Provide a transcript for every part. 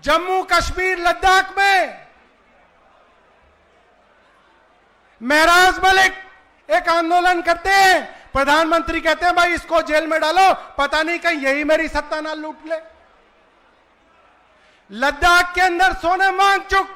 जम्मू कश्मीर लद्दाख में महराज मलिक एक आंदोलन करते हैं, प्रधानमंत्री कहते हैं भाई इसको जेल में डालो, पता नहीं कहीं यही मेरी सत्ता ना लूट ले। लद्दाख के अंदर सोनम वांगचुक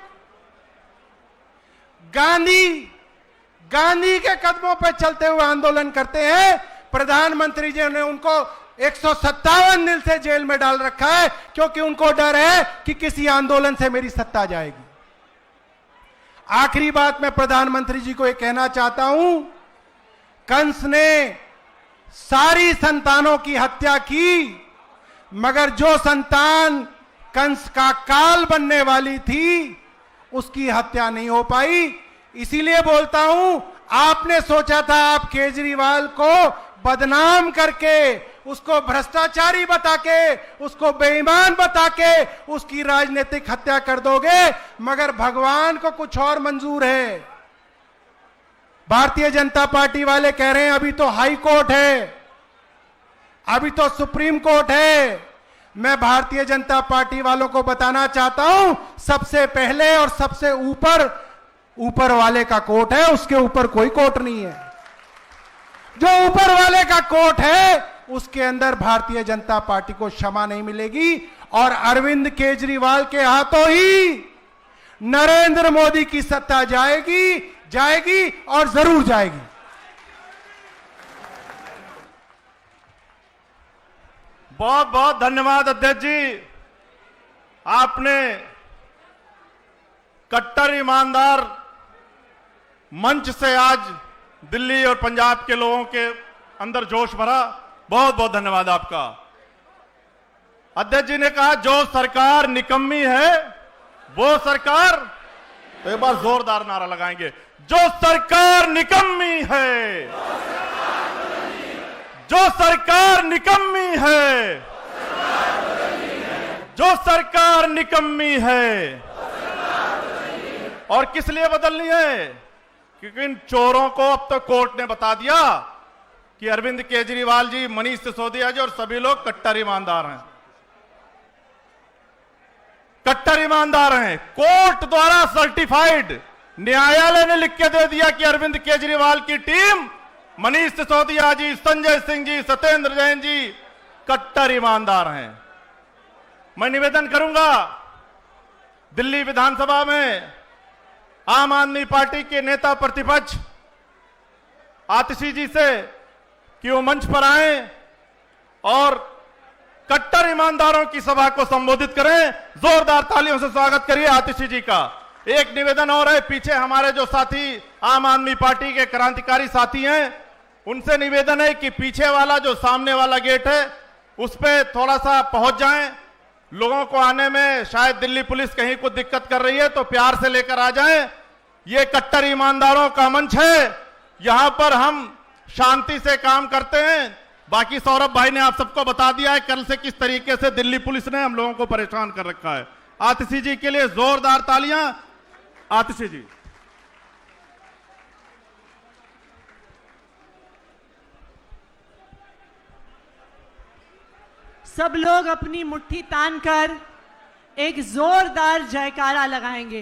गांधी के कदमों पर चलते हुए आंदोलन करते हैं, प्रधानमंत्री जी ने उनको 157 दिन से जेल में डाल रखा है, क्योंकि उनको डर है कि किसी आंदोलन से मेरी सत्ता जाएगी। आखिरी बात मैं प्रधानमंत्री जी को यह कहना चाहता हूं, कंस ने सारी संतानों की हत्या की, मगर जो संतान कंस का काल बनने वाली थी उसकी हत्या नहीं हो पाई। इसीलिए बोलता हूं, आपने सोचा था आप केजरीवाल को बदनाम करके, उसको भ्रष्टाचारी बता के, उसको बेईमान बता के उसकी राजनीतिक हत्या कर दोगे, मगर भगवान को कुछ और मंजूर है। भारतीय जनता पार्टी वाले कह रहे हैं अभी तो हाई कोर्ट है, अभी तो सुप्रीम कोर्ट है। मैं भारतीय जनता पार्टी वालों को बताना चाहता हूं, सबसे पहले और सबसे ऊपर वाले का कोर्ट है, उसके ऊपर कोई कोर्ट नहीं है। जो ऊपर वाले का कोर्ट है उसके अंदर भारतीय जनता पार्टी को क्षमा नहीं मिलेगी, और अरविंद केजरीवाल के हाथों ही नरेंद्र मोदी की सत्ता जाएगी और जरूर जाएगी। बहुत बहुत धन्यवाद अध्यक्ष जी। आपने कट्टर ईमानदार मंच से आज दिल्ली और पंजाब के लोगों के अंदर जोश भरा, बहुत बहुत धन्यवाद आपका। अध्यक्ष जी ने कहा जो सरकार निकम्मी है वो सरकार, तो एक बार जोरदार नारा लगाएंगे, जो सरकार निकम्मी है, जो सरकार निकम्मी है, जो सरकार निकम्मी है। और किस लिए बदलनी है? क्योंकि इन चोरों को अब तो कोर्ट ने बता दिया कि अरविंद केजरीवाल जी, मनीष सिसोदिया जी और सभी लोग कट्टर ईमानदार हैं, कट्टर ईमानदार हैं। कोर्ट द्वारा सर्टिफाइड, न्यायालय ने लिख के दे दिया कि अरविंद केजरीवाल की टीम, मनीष सिसोदिया जी, संजय सिंह जी, सत्येंद्र जैन जी कट्टर ईमानदार हैं। मैं निवेदन करूंगा दिल्ली विधानसभा में आम आदमी पार्टी के नेता प्रतिपक्ष आतिशी जी से कि वो मंच पर आए और कट्टर ईमानदारों की सभा को संबोधित करें। जोरदार तालियों से स्वागत करिए आतिशी जी का। एक निवेदन और है, पीछे हमारे जो साथी आम आदमी पार्टी के क्रांतिकारी साथी हैं, उनसे निवेदन है कि पीछे वाला जो सामने वाला गेट है उस पे थोड़ा सा पहुंच जाएं। लोगों को आने में शायद दिल्ली पुलिस कहीं कुछ दिक्कत कर रही है, तो प्यार से लेकर आ जाएं। ये कट्टर ईमानदारों का मंच है, यहां पर हम शांति से काम करते हैं। बाकी सौरभ भाई ने आप सबको बता दिया है कल से किस तरीके से दिल्ली पुलिस ने हम लोगों को परेशान कर रखा है। आतिशी जी के लिए जोरदार तालियां। आतिशी जी। सब लोग अपनी मुट्ठी तानकर एक जोरदार जयकारा लगाएंगे।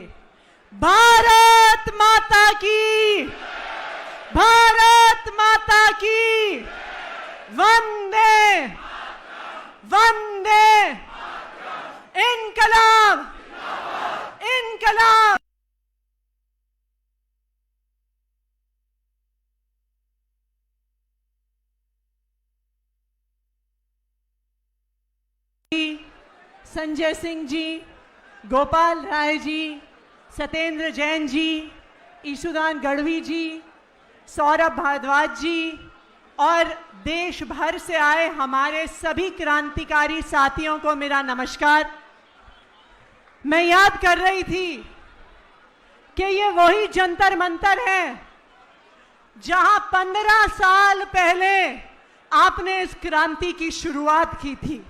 भारत माता की, भारत माता की, वंदे वंदे, इनकलाब इनकलाब। संजय सिंह जी, गोपाल राय जी, सत्येंद्र जैन जी, ईशुदान गढ़वी जी, सौरभ भारद्वाज जी और देश भर से आए हमारे सभी क्रांतिकारी साथियों को मेरा नमस्कार। मैं याद कर रही थी कि ये वही जंतर मंतर है जहां 15 साल पहले आपने इस क्रांति की शुरुआत की थी,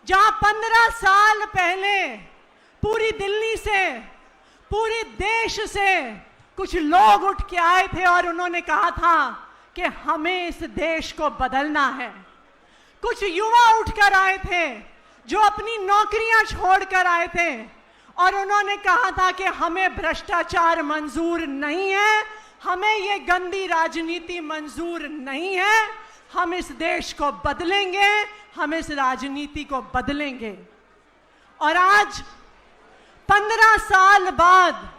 जहां 15 साल पहले पूरी दिल्ली से, पूरे देश से कुछ लोग उठ के आए थे और उन्होंने कहा था कि हमें इस देश को बदलना है। कुछ युवा उठकर आए थे जो अपनी नौकरियां छोड़कर आए थे और उन्होंने कहा था कि हमें भ्रष्टाचार मंजूर नहीं है, हमें ये गंदी राजनीति मंजूर नहीं है, हम इस देश को बदलेंगे, हम इस राजनीति को बदलेंगे। और आज 15 साल बाद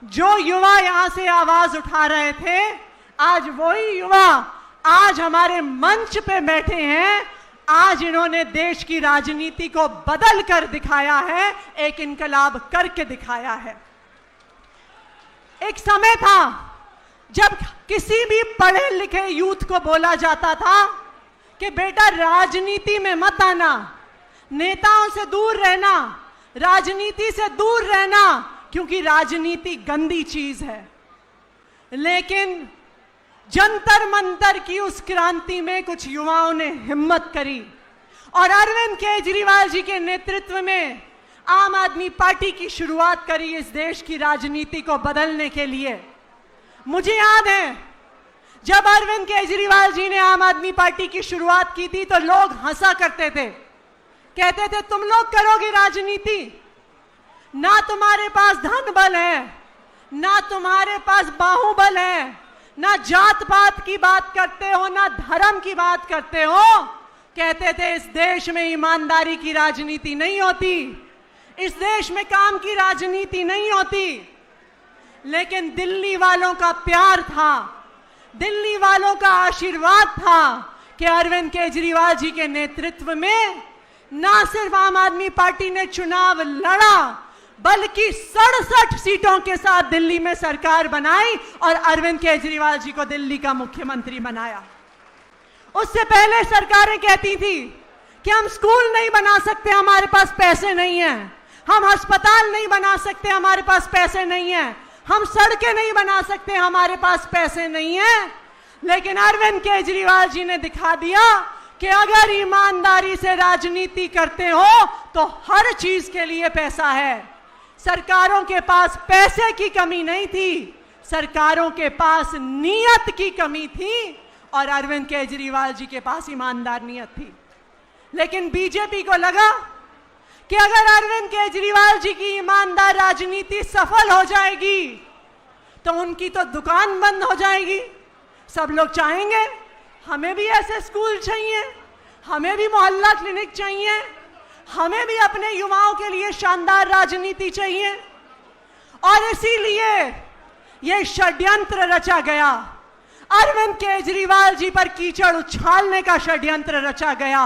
जो युवा यहां से आवाज उठा रहे थे, आज वही युवा आज हमारे मंच पे बैठे हैं। आज इन्होंने देश की राजनीति को बदल कर दिखाया है, एक इनकलाब करके दिखाया है। एक समय था जब किसी भी पढ़े लिखे यूथ को बोला जाता था कि बेटा राजनीति में मत आना, नेताओं से दूर रहना, राजनीति से दूर रहना, क्योंकि राजनीति गंदी चीज है। लेकिन जंतर मंतर की उस क्रांति में कुछ युवाओं ने हिम्मत करी और अरविंद केजरीवाल जी के नेतृत्व में आम आदमी पार्टी की शुरुआत करी इस देश की राजनीति को बदलने के लिए। मुझे याद है जब अरविंद केजरीवाल जी ने आम आदमी पार्टी की शुरुआत की थी तो लोग हंसा करते थे, कहते थे तुम लोग करोगे राजनीति, ना तुम्हारे पास धन बल है, ना तुम्हारे पास बाहुबल है, ना जात पात की बात करते हो, ना धर्म की बात करते हो। कहते थे इस देश में ईमानदारी की राजनीति नहीं होती, इस देश में काम की राजनीति नहीं होती। लेकिन दिल्ली वालों का प्यार था, दिल्ली वालों का आशीर्वाद था कि अरविंद केजरीवाल जी के नेतृत्व में ना सिर्फ आम आदमी पार्टी ने चुनाव लड़ा, बल्कि 67 सीटों के साथ दिल्ली में सरकार बनाई और अरविंद केजरीवाल जी को दिल्ली का मुख्यमंत्री बनाया। उससे पहले सरकारें कहती थी कि हम स्कूल नहीं बना सकते, हमारे पास पैसे नहीं हैं, हम अस्पताल नहीं बना सकते, हमारे पास पैसे नहीं हैं, हम सड़कें नहीं बना सकते, हमारे पास पैसे नहीं हैं। लेकिन अरविंद केजरीवाल जी ने दिखा दिया कि अगर ईमानदारी से राजनीति करते हो तो हर चीज के लिए पैसा है। सरकारों के पास पैसे की कमी नहीं थी, सरकारों के पास नीयत की कमी थी और अरविंद केजरीवाल जी के पास ईमानदार नीयत थी। लेकिन बीजेपी को लगा कि अगर अरविंद केजरीवाल जी की ईमानदार राजनीति सफल हो जाएगी तो उनकी तो दुकान बंद हो जाएगी। सब लोग चाहेंगे हमें भी ऐसे स्कूल चाहिए, हमें भी मोहल्ला क्लिनिक चाहिए, हमें भी अपने युवाओं के लिए शानदार राजनीति चाहिए। और इसीलिए यह षड्यंत्र रचा गया, अरविंद केजरीवाल जी पर कीचड़ उछालने का षड्यंत्र रचा गया,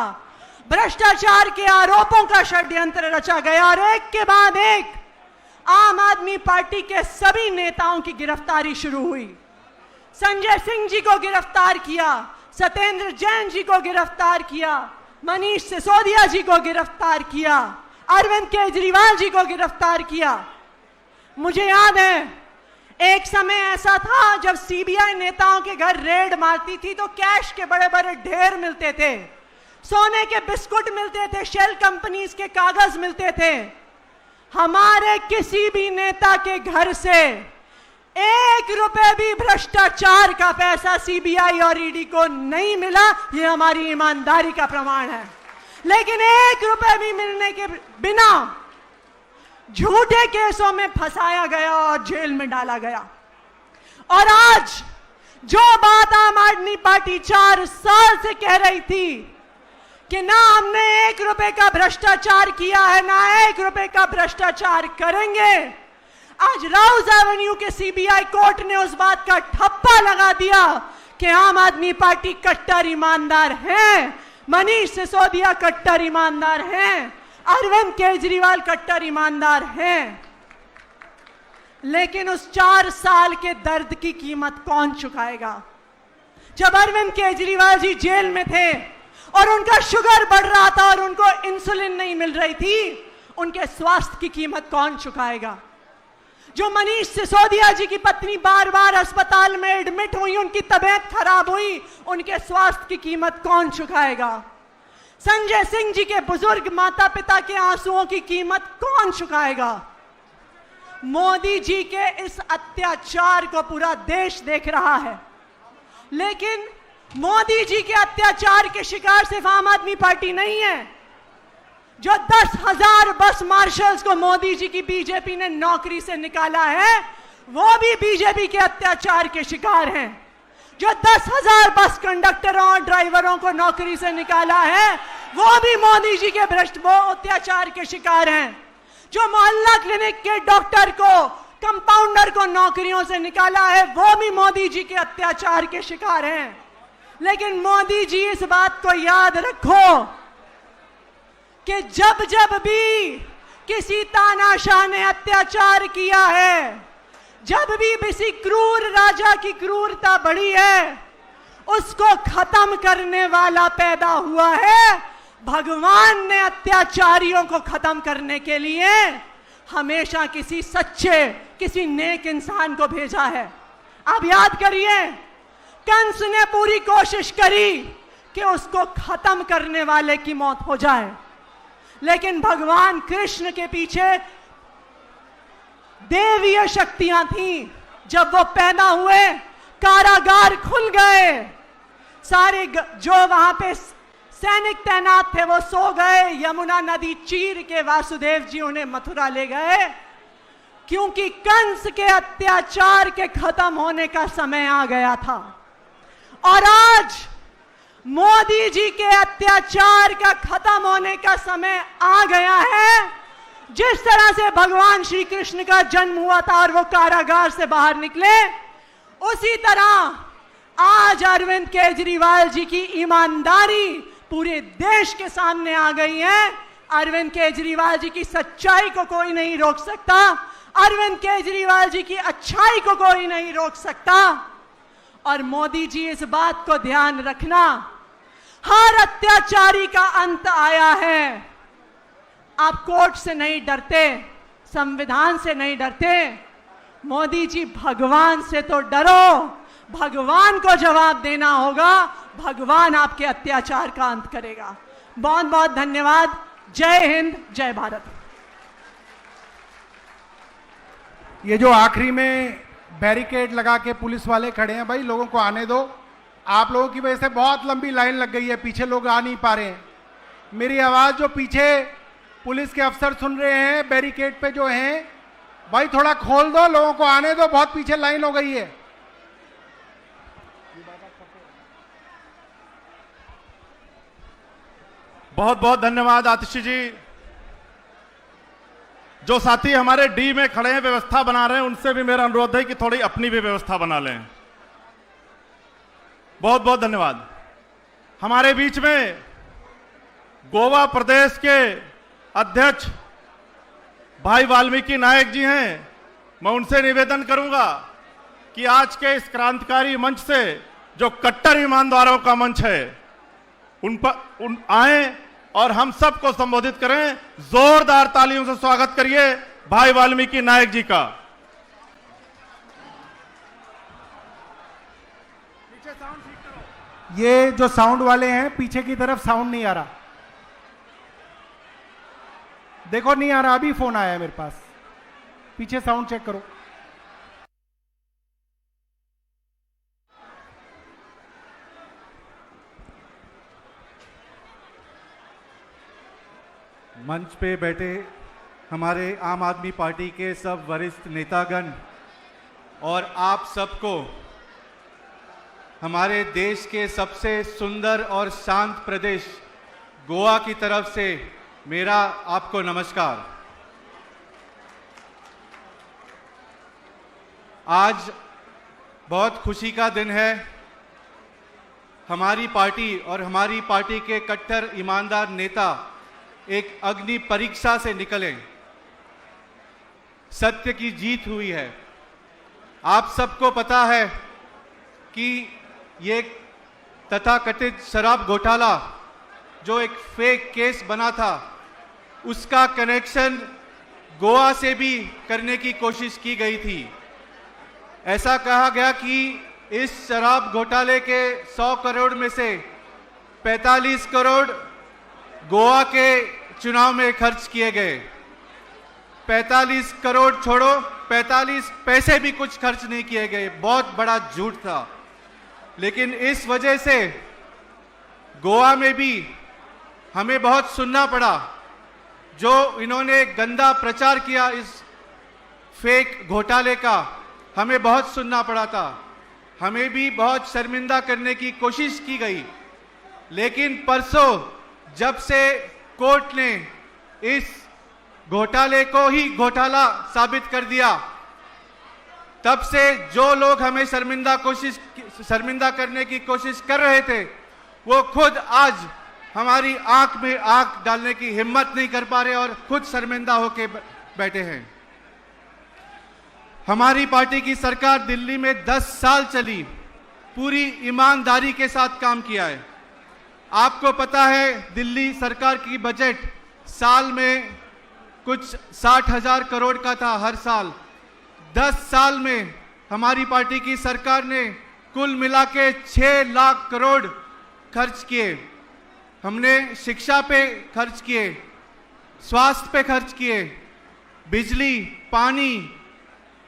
भ्रष्टाचार के आरोपों का षड्यंत्र रचा गया और एक के बाद एक आम आदमी पार्टी के सभी नेताओं की गिरफ्तारी शुरू हुई। संजय सिंह जी को गिरफ्तार किया, सत्येंद्र जैन जी को गिरफ्तार किया, मनीष सिसोदिया जी को गिरफ्तार किया, अरविंद केजरीवाल जी को गिरफ्तार किया। मुझे याद है एक समय ऐसा था जब सीबीआई नेताओं के घर रेड मारती थी तो कैश के बड़े बड़े ढेर मिलते थे, सोने के बिस्कुट मिलते थे, शेल कंपनीज के कागज मिलते थे। हमारे किसी भी नेता के घर से 1 रुपए भी भ्रष्टाचार का पैसा सीबीआई और ईडी को नहीं मिला, यह हमारी ईमानदारी का प्रमाण है। लेकिन 1 रुपए भी मिलने के बिना झूठे केसों में फंसाया गया और जेल में डाला गया। और आज जो बात आम आदमी पार्टी 4 साल से कह रही थी कि ना हमने 1 रुपए का भ्रष्टाचार किया है, ना 1 रुपए का भ्रष्टाचार करेंगे, आज राउज एवेन्यू के सीबीआई कोर्ट ने उस बात का ठप्पा लगा दिया कि आम आदमी पार्टी कट्टर ईमानदार है, मनीष सिसोदिया कट्टर ईमानदार हैं, अरविंद केजरीवाल कट्टर ईमानदार हैं। लेकिन उस 4 साल के दर्द की कीमत कौन चुकाएगा? जब अरविंद केजरीवाल जी जेल में थे और उनका शुगर बढ़ रहा था और उनको इंसुलिन नहीं मिल रही थी, उनके स्वास्थ्य की कीमत कौन चुकाएगा? जो मनीष सिसोदिया जी की पत्नी बार बार अस्पताल में एडमिट हुई, उनकी तबीयत खराब हुई, उनके स्वास्थ्य की कीमत कौन चुकाएगा? संजय सिंह जी के बुजुर्ग माता पिता के आंसुओं की कीमत कौन चुकाएगा? मोदी जी के इस अत्याचार को पूरा देश देख रहा है, लेकिन मोदी जी के अत्याचार के शिकार सिर्फ आम आदमी पार्टी नहीं है। जो 10,000 बस मार्शल्स को मोदी जी की बीजेपी ने नौकरी से निकाला है, वो भी बीजेपी के अत्याचार के शिकार हैं। जो 10,000 बस कंडक्टरों और ड्राइवरों को नौकरी से निकाला है, वो भी मोदी जी के भ्रष्ट वो अत्याचार के शिकार हैं। जो मोहल्ला क्लिनिक के डॉक्टर को, कंपाउंडर को नौकरियों से निकाला है, वो भी मोदी जी के अत्याचार के शिकार हैं। लेकिन मोदी जी, इस बात को याद रखो कि जब जब भी किसी तानाशाह ने अत्याचार किया है, जब भी किसी क्रूर राजा की क्रूरता बढ़ी है, उसको खत्म करने वाला पैदा हुआ है। भगवान ने अत्याचारियों को खत्म करने के लिए हमेशा किसी सच्चे, किसी नेक इंसान को भेजा है। आप याद करिए, कंस ने पूरी कोशिश करी कि उसको खत्म करने वाले की मौत हो जाए, लेकिन भगवान कृष्ण के पीछे देवीय शक्तियां थीं। जब वो पैदा हुए, कारागार खुल गए, सारे जो वहां पे सैनिक तैनात थे वो सो गए। यमुना नदी चीर के वासुदेव जी उन्हें मथुरा ले गए, क्योंकि कंस के अत्याचार के खत्म होने का समय आ गया था। और आज मोदी जी के अत्याचार का खत्म होने का समय आ गया है। जिस तरह से भगवान श्री कृष्ण का जन्म हुआ था और वो कारागार से बाहर निकले, उसी तरह आज अरविंद केजरीवाल जी की ईमानदारी पूरे देश के सामने आ गई है। अरविंद केजरीवाल जी की सच्चाई को कोई नहीं रोक सकता, अरविंद केजरीवाल जी की अच्छाई को कोई नहीं रोक सकता। और मोदी जी, इस बात को ध्यान रखना, हर अत्याचारी का अंत आया है। आप कोर्ट से नहीं डरते, संविधान से नहीं डरते, मोदी जी भगवान से तो डरो। भगवान को जवाब देना होगा, भगवान आपके अत्याचार का अंत करेगा। बहुत बहुत धन्यवाद। जय हिंद, जय भारत। ये जो आखिरी में बैरिकेड लगा के पुलिस वाले खड़े हैं, भाई लोगों को आने दो। आप लोगों की वजह से बहुत लंबी लाइन लग गई है, पीछे लोग आ नहीं पा रहे हैं। मेरी आवाज जो पीछे पुलिस के अफसर सुन रहे हैं, बैरिकेड पे जो हैं, भाई थोड़ा खोल दो, लोगों को आने दो, बहुत पीछे लाइन हो गई है। बहुत बहुत धन्यवाद आतिशी जी। जो साथी हमारे डी में खड़े हैं, व्यवस्था बना रहे हैं, उनसे भी मेरा अनुरोध है कि थोड़ी अपनी भी व्यवस्था बना लें। बहुत बहुत धन्यवाद। हमारे बीच में गोवा प्रदेश के अध्यक्ष भाई वाल्मीकि नायक जी हैं। मैं उनसे निवेदन करूंगा कि आज के इस क्रांतिकारी मंच से, जो कट्टर ईमानदारों का मंच है, उन पर आए और हम सबको संबोधित करें। जोरदार तालियों से स्वागत करिए भाई वाल्मीकि नायक जी का। ये जो साउंड वाले हैं, पीछे की तरफ साउंड नहीं आ रहा, देखो नहीं आ रहा। अभी फोन आया है मेरे पास, पीछे साउंड चेक करो। मंच पे बैठे हमारे आम आदमी पार्टी के सब वरिष्ठ नेतागण और आप सबको हमारे देश के सबसे सुंदर और शांत प्रदेश गोवा की तरफ से मेरा आपको नमस्कार। आज बहुत खुशी का दिन है। हमारी पार्टी और हमारी पार्टी के कट्टर ईमानदार नेता एक अग्नि परीक्षा से निकले, सत्य की जीत हुई है। आप सबको पता है कि ये तथाकथित शराब घोटाला जो एक फेक केस बना था, उसका कनेक्शन गोवा से भी करने की कोशिश की गई थी। ऐसा कहा गया कि इस शराब घोटाले के 100 करोड़ में से 45 करोड़ गोवा के चुनाव में खर्च किए गए। 45 करोड़ छोड़ो, 45 पैसे भी कुछ खर्च नहीं किए गए। बहुत बड़ा झूठ था। लेकिन इस वजह से गोवा में भी हमें बहुत सुनना पड़ा जो इन्होंने गंदा प्रचार किया इस फेक घोटाले का, हमें बहुत सुनना पड़ा था, हमें भी बहुत शर्मिंदा करने की कोशिश की गई। लेकिन परसों जब से कोर्ट ने इस घोटाले को ही घोटाला साबित कर दिया, तब से जो लोग हमें शर्मिंदा करने की कोशिश कर रहे थे, वो खुद आज हमारी आंख में आंख डालने की हिम्मत नहीं कर पा रहे और खुद शर्मिंदा होकर बैठे हैं। हमारी पार्टी की सरकार दिल्ली में 10 साल चली, पूरी ईमानदारी के साथ काम किया है। आपको पता है दिल्ली सरकार की बजट साल में कुछ 60,000 करोड़ का था हर साल। 10 साल में हमारी पार्टी की सरकार ने कुल मिला के 6 लाख करोड़ खर्च किए। हमने शिक्षा पे खर्च किए, स्वास्थ्य पे खर्च किए, बिजली, पानी,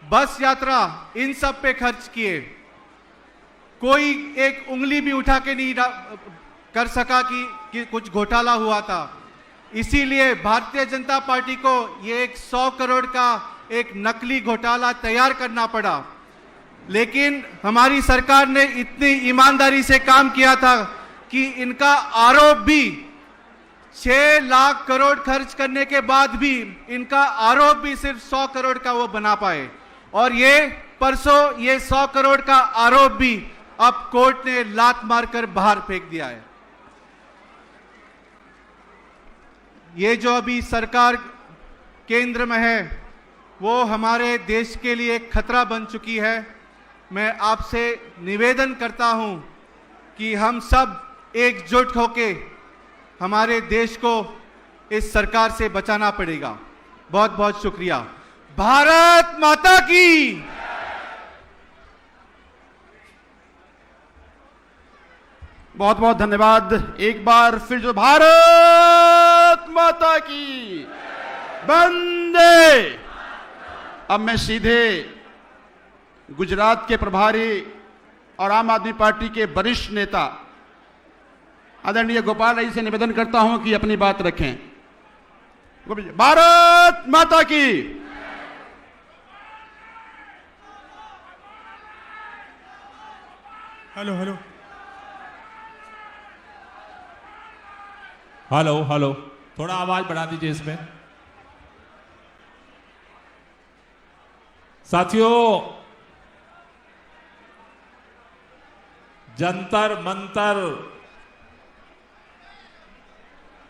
बस यात्रा, इन सब पे खर्च किए। कोई एक उंगली भी उठा के नहीं कर सका कि कुछ घोटाला हुआ था। इसीलिए भारतीय जनता पार्टी को ये एक 100 करोड़ का एक नकली घोटाला तैयार करना पड़ा। लेकिन हमारी सरकार ने इतनी ईमानदारी से काम किया था कि इनका आरोप भी 6 लाख करोड़ खर्च करने के बाद भी इनका आरोप भी सिर्फ 100 करोड़ का वो बना पाए। और ये परसों ये 100 करोड़ का आरोप भी अब कोर्ट ने लात मारकर बाहर फेंक दिया है। ये जो अभी सरकार केंद्र में है वो हमारे देश के लिए एक खतरा बन चुकी है। मैं आपसे निवेदन करता हूं कि हम सब एकजुट होके हमारे देश को इस सरकार से बचाना पड़ेगा। बहुत बहुत शुक्रिया। भारत माता की। बहुत बहुत धन्यवाद। एक बार फिर जो भारत माता की वंदे। अब मैं सीधे गुजरात के प्रभारी और आम आदमी पार्टी के वरिष्ठ नेता आदरणीय गोपाल राय से निवेदन करता हूं कि अपनी बात रखें। भारत माता की। हेलो हेलो हेलो हेलो, थोड़ा आवाज बढ़ा दीजिए इसमें। साथियों, जंतर मंतर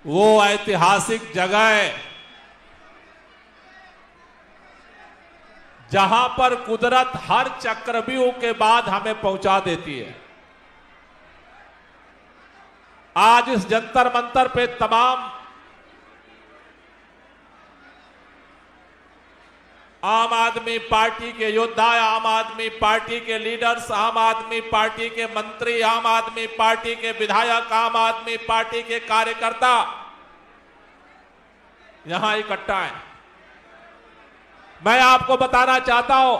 वो ऐतिहासिक जगह है जहां पर कुदरत हर चक्रव्यूह के बाद हमें पहुंचा देती है। आज इस जंतर मंतर पे तमाम आम आदमी पार्टी के योद्धा, आम आदमी पार्टी के लीडर्स, आम आदमी पार्टी के मंत्री, आम आदमी पार्टी के विधायक, आम आदमी पार्टी के कार्यकर्ता यहां इकट्ठा हैं। मैं आपको बताना चाहता हूं,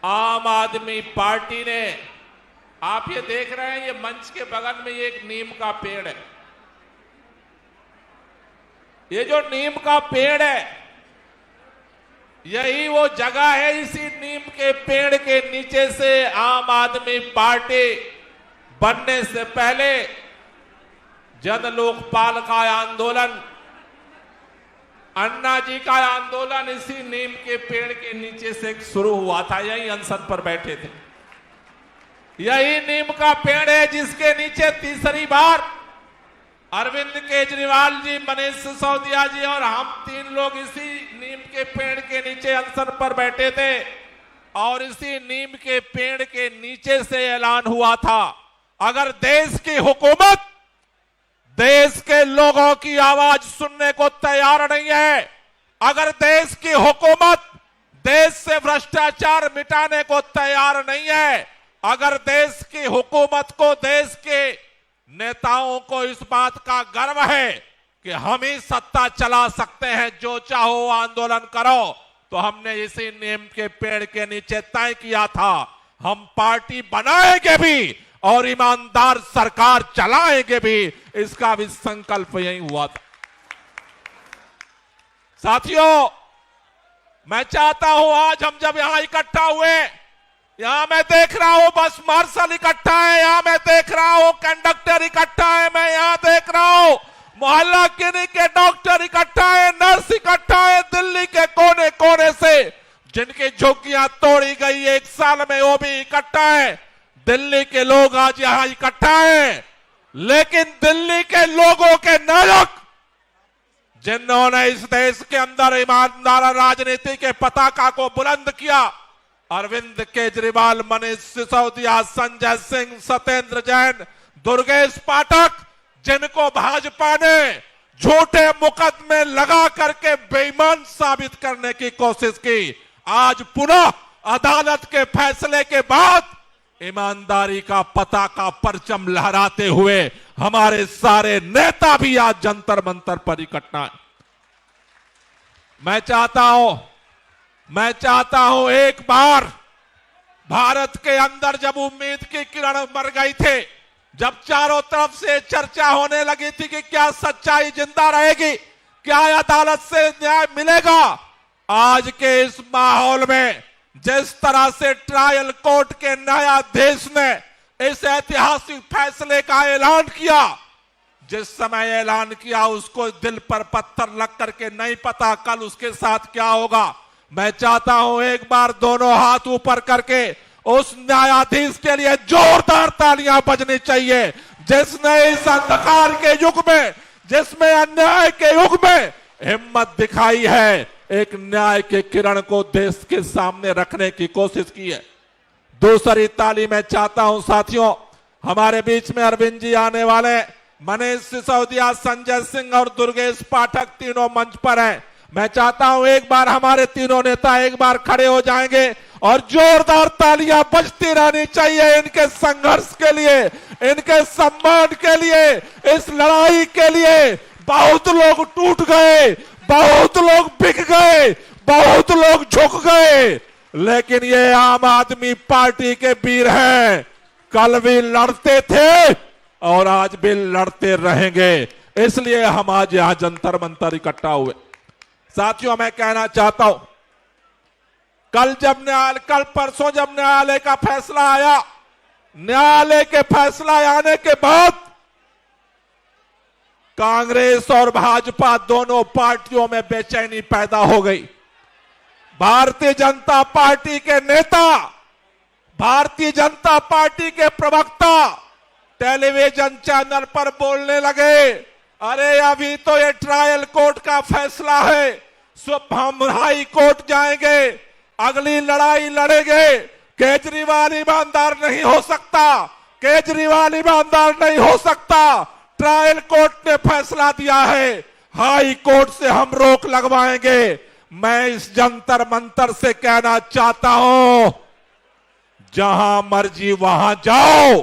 आम आदमी पार्टी ने, आप ये देख रहे हैं, ये मंच के बगल में ये एक नीम का पेड़ है। ये जो नीम का पेड़ है, यही वो जगह है। इसी नीम के पेड़ के नीचे से आम आदमी पार्टी बनने से पहले जन लोकपाल का आंदोलन, अन्ना जी का आंदोलन इसी नीम के पेड़ के नीचे से शुरू हुआ था। यही अनशन पर बैठे थे। यही नीम का पेड़ है जिसके नीचे तीसरी बार अरविंद केजरीवाल जी, मनीष सिसोदिया जी और हम 3 लोग इसी नीम के पेड़ के नीचे अनशन पर बैठे थे। और इसी नीम के पेड़ के नीचे से ऐलान हुआ था, अगर देश की हुकूमत देश के लोगों की आवाज सुनने को तैयार नहीं है, अगर देश की हुकूमत देश से भ्रष्टाचार मिटाने को तैयार नहीं है, अगर देश की हुकूमत को, देश के नेताओं को इस बात का गर्व है कि हम ही सत्ता चला सकते हैं, जो चाहो आंदोलन करो, तो हमने इसी नीम के पेड़ के नीचे तय किया था, हम पार्टी बनाएंगे भी और ईमानदार सरकार चलाएंगे भी, इसका भी संकल्प यही हुआ था। साथियों, मैं चाहता हूं आज हम जब यहां इकट्ठा हुए, यहां मैं देख रहा हूं बस मार्शल इकट्ठा है, यहां मैं देख रहा हूं कंडक्टर इकट्ठा है, मैं यहां देख रहा हूं मोहल्ला क्लिनिक के डॉक्टर इकट्ठा है, नर्स इकट्ठा है, दिल्ली के कोने कोने से जिनकी झुग्गियां तोड़ी गई 1 साल में वो भी इकट्ठा है। दिल्ली के लोग आज यहां इकट्ठा है, लेकिन दिल्ली के लोगों के नायक जिन्होंने इस देश के अंदर ईमानदार राजनीति के पताका को बुलंद किया, अरविंद केजरीवाल, मनीष सिसोदिया, संजय सिंह, सत्येंद्र जैन, दुर्गेश पाठक, जिनको भाजपा ने झूठे मुकदमे लगा करके बेईमान साबित करने की कोशिश की, आज पुनः अदालत के फैसले के बाद ईमानदारी का पताका परचम लहराते हुए हमारे सारे नेता भी आज जंतर मंतर पर इकट्ठा है। मैं चाहता हूं एक बार भारत के अंदर जब उम्मीद की किरण मर गई थे, जब चारों तरफ से चर्चा होने लगी थी कि क्या सच्चाई जिंदा रहेगी, क्या अदालत से न्याय मिलेगा, आज के इस माहौल में जिस तरह से ट्रायल कोर्ट के न्यायाधीश ने इस ऐतिहासिक फैसले का ऐलान किया, जिस समय ऐलान किया उसको दिल पर पत्थर लग करके नहीं पता कल उसके साथ क्या होगा। मैं चाहता हूं एक बार दोनों हाथ ऊपर करके उस न्यायाधीश के लिए जोरदार तालियां बजनी चाहिए, जिसने इस अंधकार के युग में, जिसमें अन्याय के युग में हिम्मत दिखाई है, एक न्याय के किरण को देश के सामने रखने की कोशिश की है। दूसरी ताली मैं चाहता हूं साथियों, हमारे बीच में अरविंद जी आने वाले, मनीष सिसोदिया, संजय सिंह और दुर्गेश पाठक तीनों मंच पर हैं। मैं चाहता हूं एक बार हमारे तीनों नेता एक बार खड़े हो जाएंगे और जोरदार तालियां बजती रहनी चाहिए इनके संघर्ष के लिए, इनके सम्मान के लिए, इस लड़ाई के लिए। बहुत लोग टूट गए, बहुत लोग बिक गए, बहुत लोग झुक गए, लेकिन ये आम आदमी पार्टी के वीर हैं। कल भी लड़ते थे और आज भी लड़ते रहेंगे, इसलिए हम आज यहां जंतर मंतर इकट्ठा हुए। साथियों, मैं कहना चाहता हूं, कल परसों जब न्यायालय का फैसला आया, न्यायालय के फैसला आने के बाद कांग्रेस और भाजपा दोनों पार्टियों में बेचैनी पैदा हो गई। भारतीय जनता पार्टी के नेता, भारतीय जनता पार्टी के प्रवक्ता टेलीविजन चैनल पर बोलने लगे, अरे अभी तो ये ट्रायल कोर्ट का फैसला है, सब हम हाई कोर्ट जाएंगे, अगली लड़ाई लड़ेंगे, केजरीवाल ईमानदार नहीं हो सकता, केजरीवाल ईमानदार नहीं हो सकता, ट्रायल कोर्ट ने फैसला दिया है, हाई कोर्ट से हम रोक लगवाएंगे। मैं इस जंतर मंतर से कहना चाहता हूं, जहां मर्जी वहां जाओ।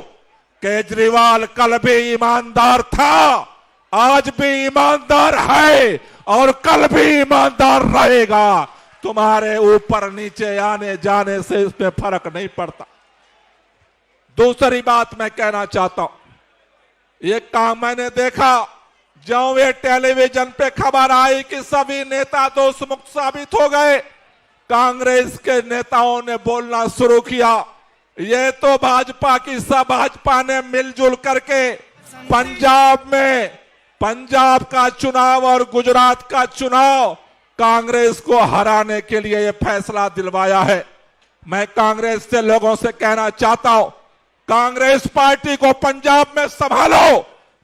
केजरीवाल कल भी ईमानदार था, आज भी ईमानदार है और कल भी ईमानदार रहेगा। तुम्हारे ऊपर नीचे आने जाने से इसमें फर्क नहीं पड़ता। दूसरी बात मैं कहना चाहता हूं, ये काम मैंने देखा जब ये टेलीविजन पे खबर आई कि सभी नेता दोष मुक्त साबित हो गए, कांग्रेस के नेताओं ने बोलना शुरू किया, ये तो भाजपा की सब भाजपा ने मिलजुल करके पंजाब का चुनाव और गुजरात का चुनाव कांग्रेस को हराने के लिए यह फैसला दिलवाया है। मैं कांग्रेस से लोगों से कहना चाहता हूं, कांग्रेस पार्टी को पंजाब में संभालो।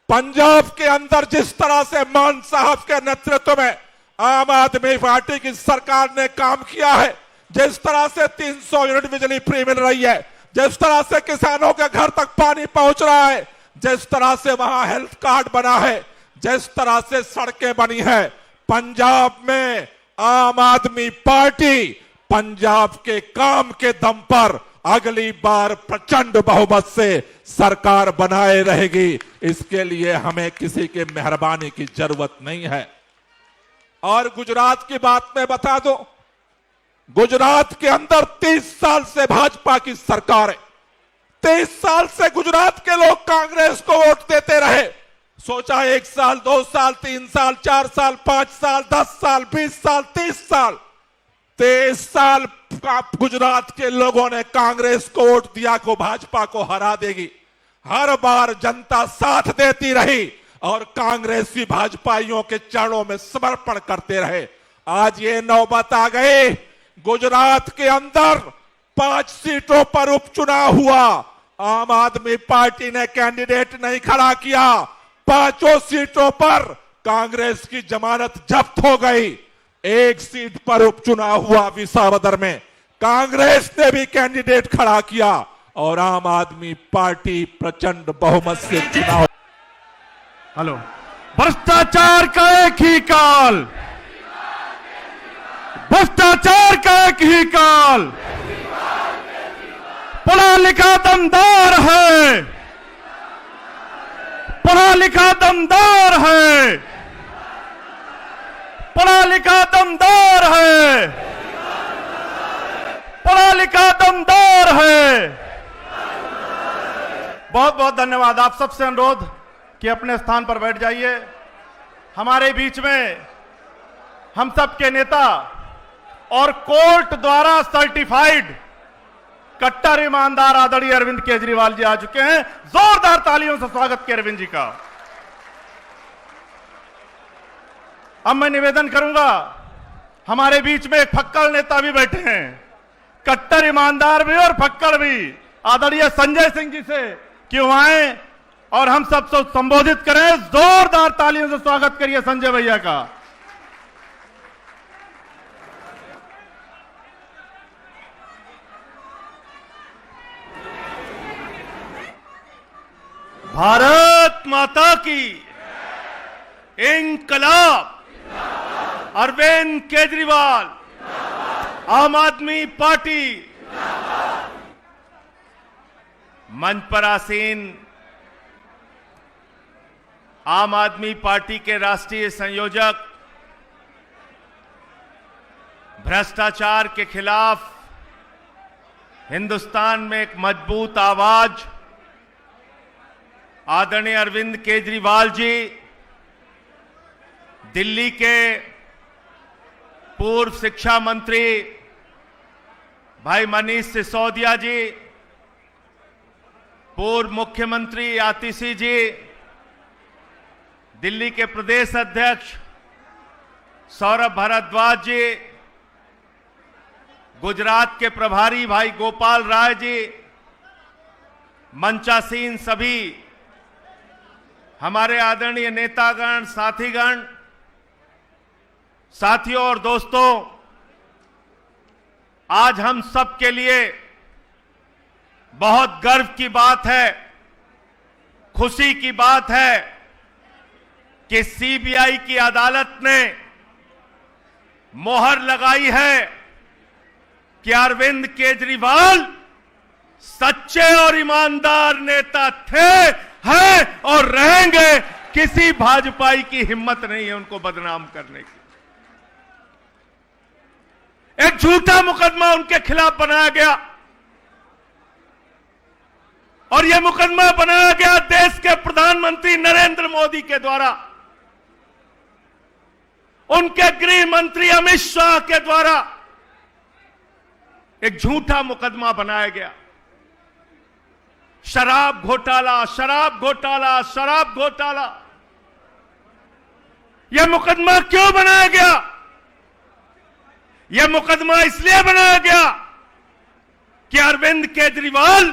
पंजाब के अंदर जिस तरह से मान साहब के नेतृत्व में आम आदमी पार्टी की सरकार ने काम किया है, जिस तरह से 300 यूनिट बिजली फ्री मिल रही है, जिस तरह से किसानों के घर तक पानी पहुंच रहा है, जिस तरह से वहां हेल्थ कार्ड बना है, जिस तरह से सड़कें बनी है, पंजाब में आम आदमी पार्टी पंजाब के काम के दम पर अगली बार प्रचंड बहुमत से सरकार बनाए रहेगी। इसके लिए हमें किसी के मेहरबानी की जरूरत नहीं है। और गुजरात की बात मैं बता दूं, गुजरात के अंदर 30 साल से भाजपा की सरकार है। 23 साल से गुजरात के लोग कांग्रेस को वोट देते रहे। सोचा 1 साल, 2 साल, 3 साल, 4 साल, 5 साल, 10 साल, 20 साल, 30 साल, 23 साल गुजरात के लोगों ने कांग्रेस को वोट दिया को भाजपा को हरा देगी। हर बार जनता साथ देती रही और कांग्रेसी भाजपाइयों के चरणों में समर्पण करते रहे। आज ये नौबत आ गई, गुजरात के अंदर 5 सीटों पर उपचुनाव हुआ, आम आदमी पार्टी ने कैंडिडेट नहीं खड़ा किया। 5 सीटों पर कांग्रेस की जमानत जब्त हो गई। 1 सीट पर उपचुनाव हुआ विसावदर में, कांग्रेस ने भी कैंडिडेट खड़ा किया और आम आदमी पार्टी प्रचंड बहुमत से चुनाव। हेलो, भ्रष्टाचार का एक ही काल, भ्रष्टाचार का एक ही काल, पढ़ा लिखा दमदार है, पढ़ा लिखा दमदार है, पढ़ा लिखा दमदार है, पढ़ा लिखा दमदार है। बहुत बहुत धन्यवाद। आप सबसे अनुरोध कि अपने स्थान पर बैठ जाइए। हमारे बीच में हम सब के नेता और कोर्ट द्वारा सर्टिफाइड कट्टर ईमानदार आदरणीय अरविंद केजरीवाल जी आ चुके हैं। जोरदार तालियों से स्वागत किया अरविंद जी का। अब मैं निवेदन करूंगा, हमारे बीच में एक फक्कड़ नेता भी बैठे हैं, कट्टर ईमानदार भी और फक्कड़ भी, आदरणीय संजय सिंह जी से कि वो आए और हम सब संबोधित करें। जोरदार तालियों से स्वागत करिए संजय भैया का। भारत माता की इंकलाब, अरविंद केजरीवाल, आम आदमी पार्टी। मंच पर आसीन आम आदमी पार्टी के राष्ट्रीय संयोजक, भ्रष्टाचार के खिलाफ हिंदुस्तान में एक मजबूत आवाज आदरणीय अरविंद केजरीवाल जी, दिल्ली के पूर्व शिक्षा मंत्री भाई मनीष सिसोदिया जी, पूर्व मुख्यमंत्री आतिशी जी, दिल्ली के प्रदेश अध्यक्ष सौरभ भारद्वाज जी, गुजरात के प्रभारी भाई गोपाल राय जी, मंचासीन सभी हमारे आदरणीय नेतागण, साथीगण, साथियों और दोस्तों, आज हम सब के लिए बहुत गर्व की बात है, खुशी की बात है कि सीबीआई की अदालत ने मोहर लगाई है कि अरविंद केजरीवाल सच्चे और ईमानदार नेता थे, हैं और रहेंगे। किसी भाजपाई की हिम्मत नहीं है उनको बदनाम करने की। एक झूठा मुकदमा उनके खिलाफ बनाया गया और यह मुकदमा बनाया गया देश के प्रधानमंत्री नरेंद्र मोदी के द्वारा, उनके गृह मंत्री अमित शाह के द्वारा एक झूठा मुकदमा बनाया गया। शराब घोटाला, शराब घोटाला, शराब घोटाला। यह मुकदमा क्यों बनाया गया? यह मुकदमा इसलिए बनाया गया कि अरविंद केजरीवाल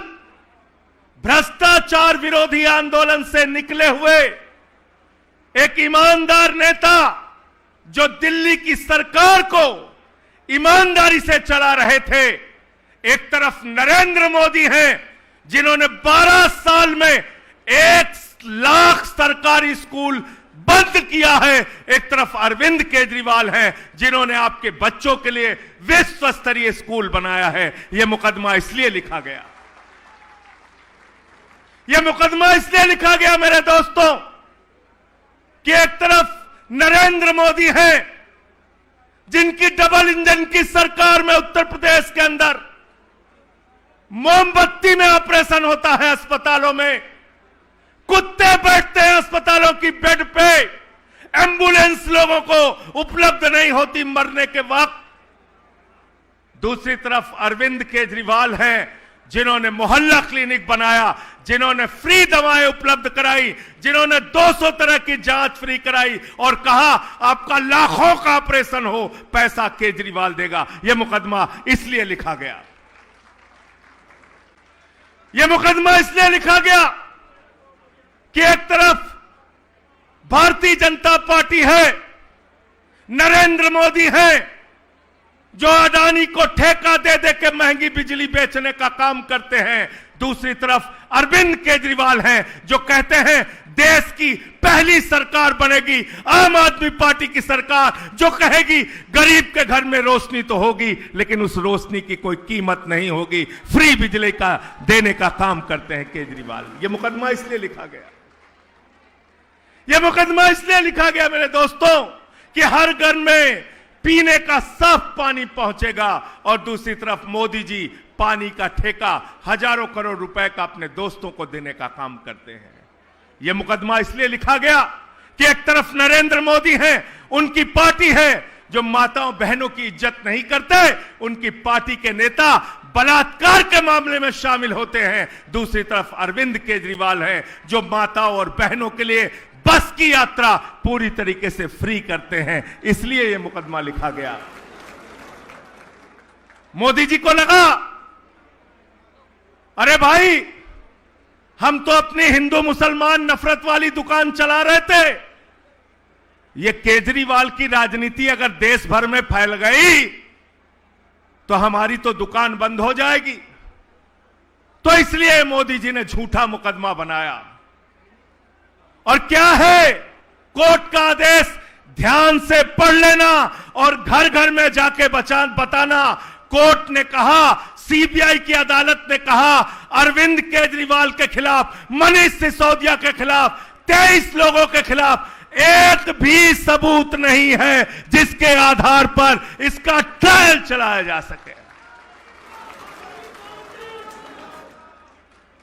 भ्रष्टाचार विरोधी आंदोलन से निकले हुए एक ईमानदार नेता, जो दिल्ली की सरकार को ईमानदारी से चला रहे थे। एक तरफ नरेंद्र मोदी हैं जिन्होंने 12 साल में 1 लाख सरकारी स्कूल बंद किया है, एक तरफ अरविंद केजरीवाल हैं जिन्होंने आपके बच्चों के लिए विश्व स्तरीय स्कूल बनाया है। यह मुकदमा इसलिए लिखा गया, यह मुकदमा इसलिए लिखा गया मेरे दोस्तों कि एक तरफ नरेंद्र मोदी हैं जिनकी डबल इंजन की सरकार में उत्तर प्रदेश के अंदर मोमबत्ती में ऑपरेशन होता है अस्पतालों में, कुत्ते बैठते हैं अस्पतालों की बेड पे, एम्बुलेंस लोगों को उपलब्ध नहीं होती मरने के वक्त। दूसरी तरफ अरविंद केजरीवाल हैं जिन्होंने मोहल्ला क्लिनिक बनाया, जिन्होंने फ्री दवाएं उपलब्ध कराई, जिन्होंने 200 तरह की जांच फ्री कराई और कहा आपका लाखों का ऑपरेशन हो पैसा केजरीवाल देगा। यह मुकदमा इसलिए लिखा गया, यह मुकदमा इसलिए लिखा गया कि एक तरफ भारतीय जनता पार्टी है, नरेंद्र मोदी है जो अडानी को ठेका दे दे के महंगी बिजली बेचने का काम करते हैं, दूसरी तरफ अरविंद केजरीवाल हैं जो कहते हैं देश की पहली सरकार बनेगी आम आदमी पार्टी की सरकार, जो कहेगी गरीब के घर में रोशनी तो होगी लेकिन उस रोशनी की कोई कीमत नहीं होगी, फ्री बिजली का देने का काम करते हैं केजरीवाल। यह मुकदमा इसलिए लिखा गया, यह मुकदमा इसलिए लिखा गया मेरे दोस्तों कि हर घर में पीने का साफ पानी पहुंचेगा और दूसरी तरफ मोदी जी पानी का ठेका हजारों करोड़ रुपए का अपने दोस्तों को देने का काम करते हैं। यह मुकदमा इसलिए लिखा गया कि एक तरफ नरेंद्र मोदी हैं, उनकी पार्टी है जो माताओं बहनों की इज्जत नहीं करते, उनकी पार्टी के नेता बलात्कार के मामले में शामिल होते हैं, दूसरी तरफ अरविंद केजरीवाल हैं जो माताओं और बहनों के लिए बस की यात्रा पूरी तरीके से फ्री करते हैं। इसलिए यह मुकदमा लिखा गया। मोदी जी को लगा अरे भाई हम तो अपनी हिंदू मुसलमान नफरत वाली दुकान चला रहे थे, यह केजरीवाल की राजनीति अगर देश भर में फैल गई तो हमारी तो दुकान बंद हो जाएगी। तो इसलिए मोदी जी ने झूठा मुकदमा बनाया। और क्या है कोर्ट का आदेश ध्यान से पढ़ लेना और घर घर में जाके बताना। कोर्ट ने कहा, सीबीआई की अदालत ने कहा अरविंद केजरीवाल के खिलाफ, मनीष सिसोदिया के खिलाफ, 23 लोगों के खिलाफ एक भी सबूत नहीं है जिसके आधार पर इसका ट्रायल चलाया जा सके।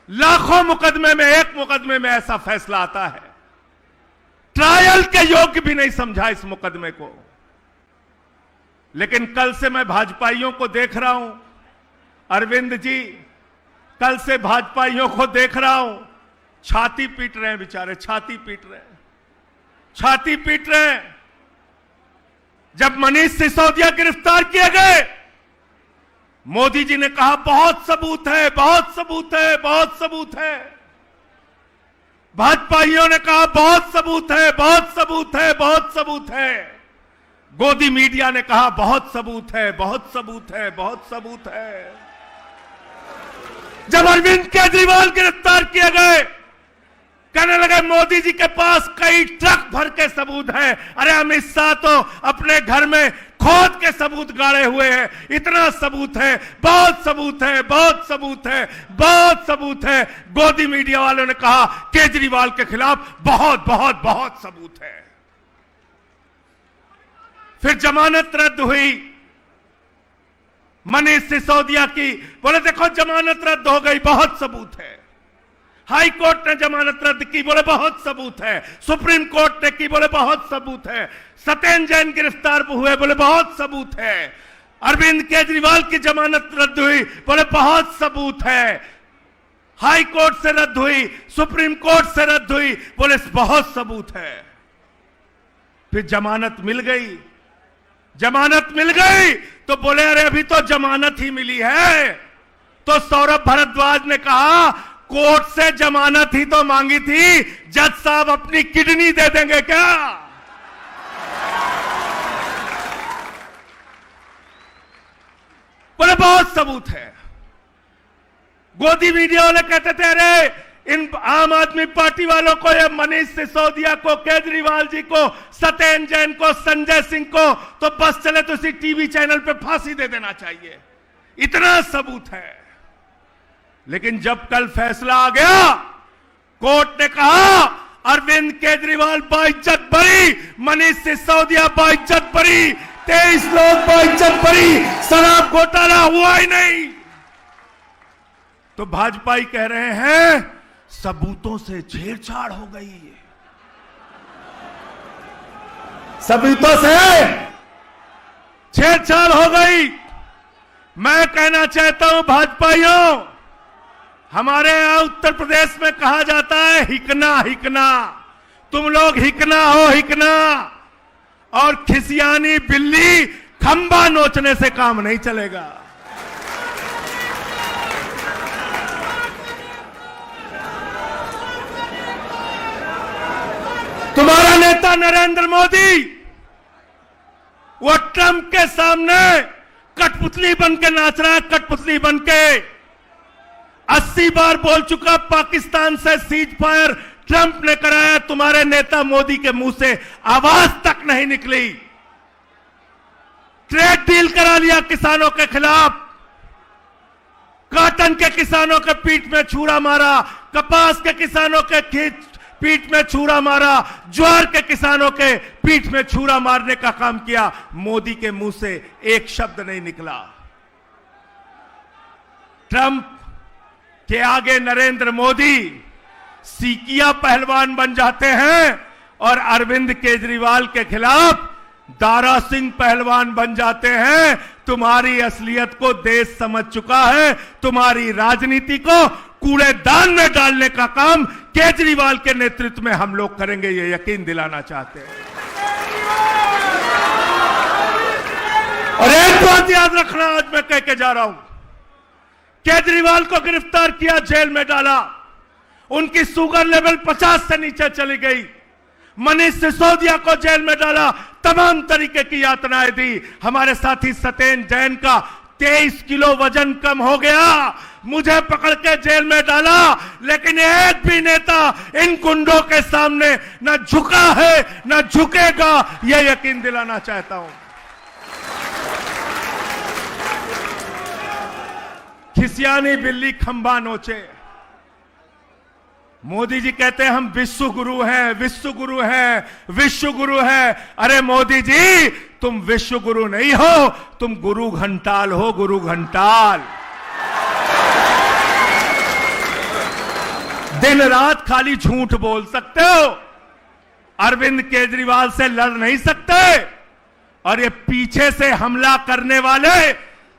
लाखों मुकदमे में एक मुकदमे में ऐसा फैसला आता है, ट्रायल के योग्य भी नहीं समझा इस मुकदमे को। लेकिन कल से मैं भाजपाइयों को देख रहा हूं, अरविंद जी कल से भाजपाइयों को देख रहा हूं, छाती पीट रहे हैं बेचारे, छाती पीट रहे हैं, छाती पीट रहे हैं। जब मनीष सिसोदिया गिरफ्तार किए गए, मोदी जी ने कहा बहुत सबूत है, बहुत सबूत है, बहुत सबूत है। भाजपाइयों ने कहा बहुत सबूत है, बहुत सबूत है, बहुत सबूत है। गोदी मीडिया ने कहा बहुत सबूत है, बहुत सबूत है, बहुत सबूत है। जब अरविंद केजरीवाल गिरफ्तार किए गए, कहने लगे मोदी जी के पास कई ट्रक भर के सबूत हैं। अरे अमित शाह तो अपने घर में खोद के सबूत गाड़े हुए हैं, इतना सबूत है, बहुत सबूत है, बहुत सबूत है, बहुत सबूत है। गोदी मीडिया वालों ने कहा केजरीवाल के खिलाफ बहुत बहुत बहुत सबूत है। फिर जमानत रद्द हुई मनीष सिसोदिया की, बोले देखो जमानत रद्द हो गई, बहुत सबूत है। हाई कोर्ट ने जमानत रद्द की, बोले बहुत सबूत है। सुप्रीम कोर्ट ने की, बोले बहुत सबूत है। सत्येंद्र जैन गिरफ्तार हुए, बोले बहुत सबूत है। अरविंद केजरीवाल की जमानत रद्द हुई, बोले बहुत सबूत है। हाई कोर्ट से रद्द हुई, सुप्रीम कोर्ट से रद्द हुई, बोले बहुत सबूत है। फिर जमानत मिल गई, जमानत मिल गई तो बोले अरे अभी तो जमानत ही मिली है। तो सौरभ भारद्वाज ने कहा कोर्ट से जमानत ही तो मांगी थी, जज साहब अपनी किडनी दे देंगे क्या? बोले बहुत सबूत है। गोदी मीडिया वाले कहते थे अरे इन आम आदमी पार्टी वालों को, या मनीष सिसोदिया को, केजरीवाल जी को, सत्येंद्र जैन को, संजय सिंह को तो बस चले तो इसी टीवी चैनल पे फांसी दे देना चाहिए, इतना सबूत है। लेकिन जब कल फैसला आ गया, कोर्ट ने कहा अरविंद केजरीवाल बाइज्जत बरी, मनीष सिसोदिया बाइज्जत बरी, 23 लोग बाइज्जत बरी, शराब घोटाला हुआ ही नहीं। तो भाजपाई कह रहे हैं सबूतों से छेड़छाड़ हो गई है। सबूतों से छेड़छाड़ हो गई। मैं कहना चाहता हूं भाजपाइयों, हमारे यहां उत्तर प्रदेश में कहा जाता है हिकना हिकना, तुम लोग हिकना हो हिकना, और खिसियानी बिल्ली खंबा नोचने से काम नहीं चलेगा। तुम्हारा नेता नरेंद्र मोदी वो ट्रंप के सामने कठपुतली बनके नाच रहा है, कठपुतली बनके 80 बार बोल चुका पाकिस्तान से सीज फायर ट्रंप ने कराया, तुम्हारे नेता मोदी के मुंह से आवाज तक नहीं निकली। ट्रेड डील करा लिया किसानों के खिलाफ, कॉटन के किसानों के पीठ में छुरा मारा, कपास के किसानों के पीठ में छुरा मारा, ज्वार के किसानों के पीठ में छुरा मारने का काम किया। मोदी के मुंह से एक शब्द नहीं निकला। ट्रंप के आगे नरेंद्र मोदी सीकिया पहलवान बन जाते हैं और अरविंद केजरीवाल के खिलाफ दारा सिंह पहलवान बन जाते हैं। तुम्हारी असलियत को देश समझ चुका है। तुम्हारी राजनीति को कूड़ेदान में डालने का काम केजरीवाल के नेतृत्व में हम लोग करेंगे, ये यकीन दिलाना चाहते हैं। और एक बात याद रखना, आज मैं कह के जा रहा हूं, केजरीवाल को गिरफ्तार किया, जेल में डाला, उनकी शुगर लेवल 50 से नीचे चली गई। मनीष सिसोदिया को जेल में डाला, तमाम तरीके की यातनाएं दी। हमारे साथी सत्येंद्र जैन का 23 किलो वजन कम हो गया, मुझे पकड़ के जेल में डाला, लेकिन एक भी नेता इन गुंडों के सामने न झुका है न झुकेगा, यह यकीन दिलाना चाहता हूं। खिसियानी बिल्ली खंबा नोचे। मोदी जी कहते हैं हम विश्व गुरु हैं, विश्व गुरु हैं, विश्व गुरु हैं। अरे मोदी जी, तुम विश्व गुरु नहीं हो, तुम गुरु घंटाल हो, गुरु घंटाल। दिन रात खाली झूठ बोल सकते हो, अरविंद केजरीवाल से लड़ नहीं सकते। और ये पीछे से हमला करने वाले,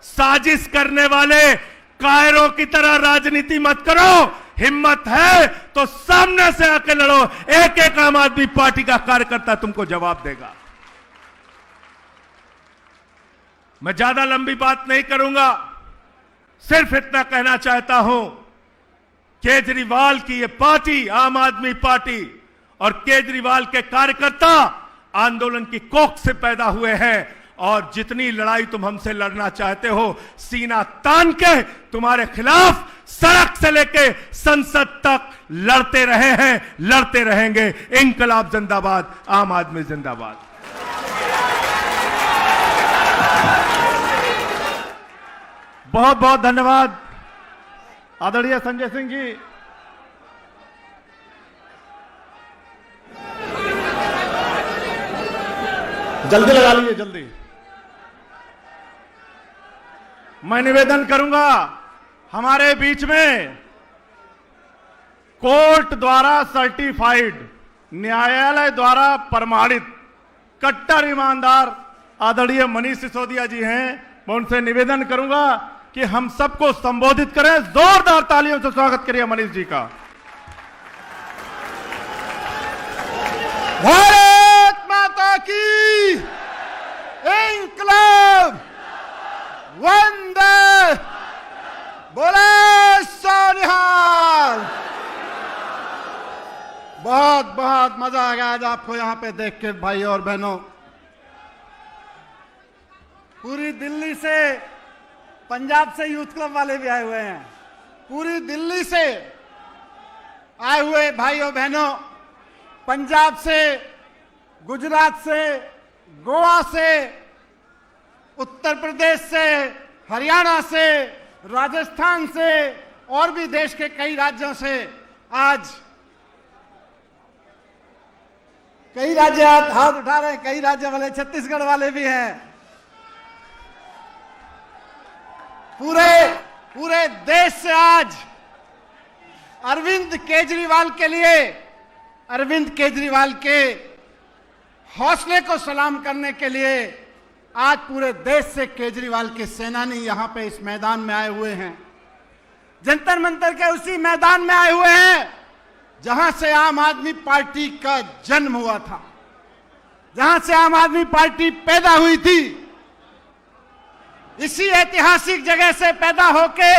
साजिश करने वाले कायरों की तरह राजनीति मत करो। हिम्मत है तो सामने से आके लड़ो। एक एक आम आदमी पार्टी का कार्यकर्ता तुमको जवाब देगा। मैं ज्यादा लंबी बात नहीं करूंगा, सिर्फ इतना कहना चाहता हूं, केजरीवाल की ये पार्टी, आम आदमी पार्टी, और केजरीवाल के कार्यकर्ता आंदोलन की कोख से पैदा हुए हैं। और जितनी लड़ाई तुम हमसे लड़ना चाहते हो, सीना तान के तुम्हारे खिलाफ सड़क से लेके संसद तक लड़ते रहे हैं, लड़ते रहेंगे। इंकलाब जिंदाबाद, आम आदमी जिंदाबाद। बहुत बहुत धन्यवाद आदरणीय संजय सिंह जी। जल्दी लगा लीजिए, जल्दी। मैं निवेदन करूंगा, हमारे बीच में कोर्ट द्वारा सर्टिफाइड, न्यायालय द्वारा प्रमाणित कट्टर ईमानदार आदरणीय मनीष सिसोदिया जी हैं। मैं उनसे निवेदन करूंगा कि हम सबको संबोधित करें। जोरदार तालियों से स्वागत करिए मनीष जी का। भारत माता की इंकलाब, वंदे, बोले सोनिहाल। बहुत बहुत मजा आ गया आज आपको यहां पे देख के भाई और बहनों। पूरी दिल्ली से, पंजाब से यूथ क्लब वाले भी आए हुए हैं, पूरी दिल्ली से आए हुए भाइयों बहनों, पंजाब से, गुजरात से, गोवा से, उत्तर प्रदेश से, हरियाणा से, राजस्थान से और भी देश के कई राज्यों से आज कई राज्य हाथ उठा रहे हैं, कई राज्य वाले, छत्तीसगढ़ वाले भी हैं। पूरे देश से आज अरविंद केजरीवाल के लिए, अरविंद केजरीवाल के हौसले को सलाम करने के लिए आज पूरे देश से केजरीवाल के सेनानी यहां पे इस मैदान में आए हुए हैं। जंतर मंतर के उसी मैदान में आए हुए हैं जहां से आम आदमी पार्टी का जन्म हुआ था, जहां से आम आदमी पार्टी पैदा हुई थी। इसी ऐतिहासिक जगह से पैदा होके,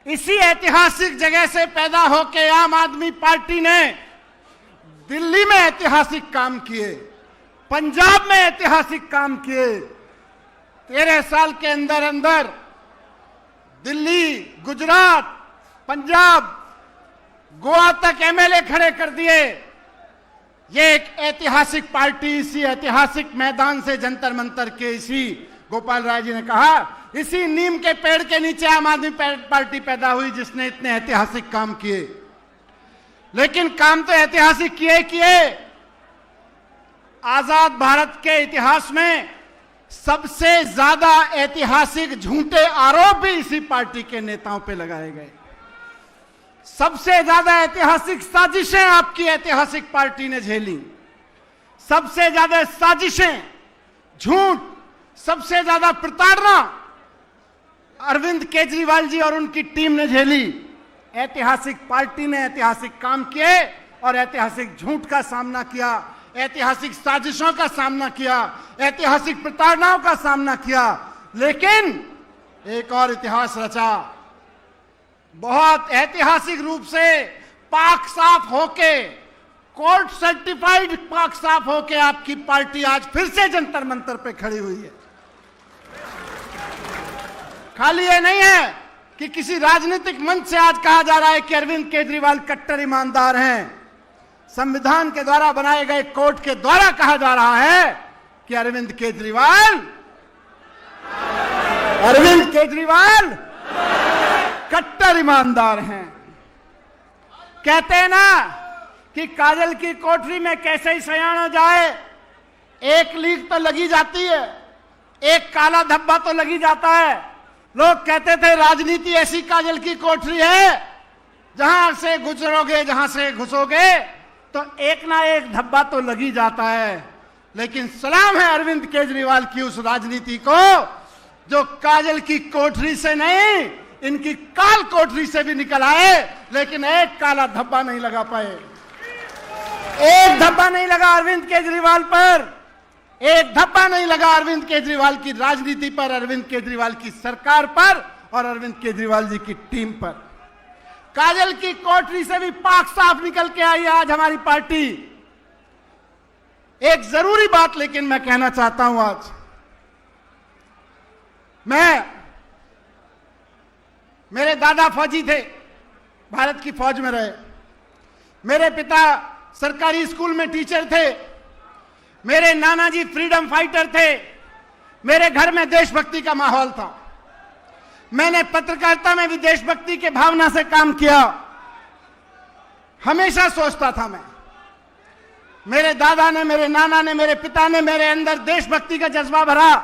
इसी ऐतिहासिक जगह से पैदा होके आम आदमी पार्टी ने दिल्ली में ऐतिहासिक काम किए, पंजाब में ऐतिहासिक काम किए। 13 साल के अंदर अंदर दिल्ली, गुजरात, पंजाब, गोवा तक एमएलए खड़े कर दिए। ये एक ऐतिहासिक पार्टी इसी ऐतिहासिक मैदान से, जंतर मंतर के, इसी गोपाल राय जी ने कहा, इसी नीम के पेड़ के नीचे आम आदमी पार्टी पैदा हुई जिसने इतने ऐतिहासिक काम किए। लेकिन काम तो ऐतिहासिक किए। आजाद भारत के इतिहास में सबसे ज्यादा ऐतिहासिक झूठे आरोप भी इसी पार्टी के नेताओं पे लगाए गए। सबसे ज्यादा ऐतिहासिक साजिशें आपकी ऐतिहासिक पार्टी ने झेली। सबसे ज्यादा साजिशें, झूठ, सबसे ज्यादा प्रताड़ना अरविंद केजरीवाल जी और उनकी टीम ने झेली। ऐतिहासिक पार्टी ने ऐतिहासिक काम किए और ऐतिहासिक झूठ का सामना किया, ऐतिहासिक साजिशों का सामना किया, ऐतिहासिक प्रताड़नाओं का सामना किया। लेकिन एक और इतिहास रचा, बहुत ऐतिहासिक रूप से पाक साफ होके, कोर्ट सर्टिफाइड पाक साफ होके आपकी पार्टी आज फिर से जंतर मंतर पे खड़ी हुई है। खाली ये नहीं है कि किसी राजनीतिक मंच से आज कहा जा रहा है कि अरविंद केजरीवाल कट्टर ईमानदार हैं। संविधान के द्वारा बनाए गए कोर्ट के द्वारा कहा जा रहा है कि अरविंद केजरीवाल कट्टर ईमानदार हैं। कहते हैं ना कि काजल की कोठरी में कैसे ही सयान हो जाए, एक लीक तो लगी जाती है, एक काला धब्बा तो लगी जाता है। लोग कहते थे राजनीति ऐसी काजल की कोठरी है जहां से गुजरोगे, जहां से घुसोगे तो एक ना एक धब्बा तो लगी जाता है। लेकिन सलाम है अरविंद केजरीवाल की उस राजनीति को जो काजल की कोठरी से नहीं, इनकी काल कोठरी से भी निकल आए, लेकिन एक काला धब्बा नहीं लगा पाए। एक धब्बा नहीं लगा अरविंद केजरीवाल पर, एक धब्बा नहीं लगा अरविंद केजरीवाल की राजनीति पर, अरविंद केजरीवाल की सरकार पर और अरविंद केजरीवाल जी की टीम पर। काजल की कोठरी से भी पाक साफ निकल के आई आज हमारी पार्टी। एक जरूरी बात लेकिन मैं कहना चाहता हूं आज। मेरे दादा फौजी थे, भारत की फौज में रहे। मेरे पिता सरकारी स्कूल में टीचर थे। मेरे नाना जी फ्रीडम फाइटर थे। मेरे घर में देशभक्ति का माहौल था। मैंने पत्रकारिता में भी देशभक्ति के भावना से काम किया। हमेशा सोचता था मैं, मेरे दादा ने, मेरे नाना ने, मेरे पिता ने मेरे अंदर देशभक्ति का जज्बा भरा।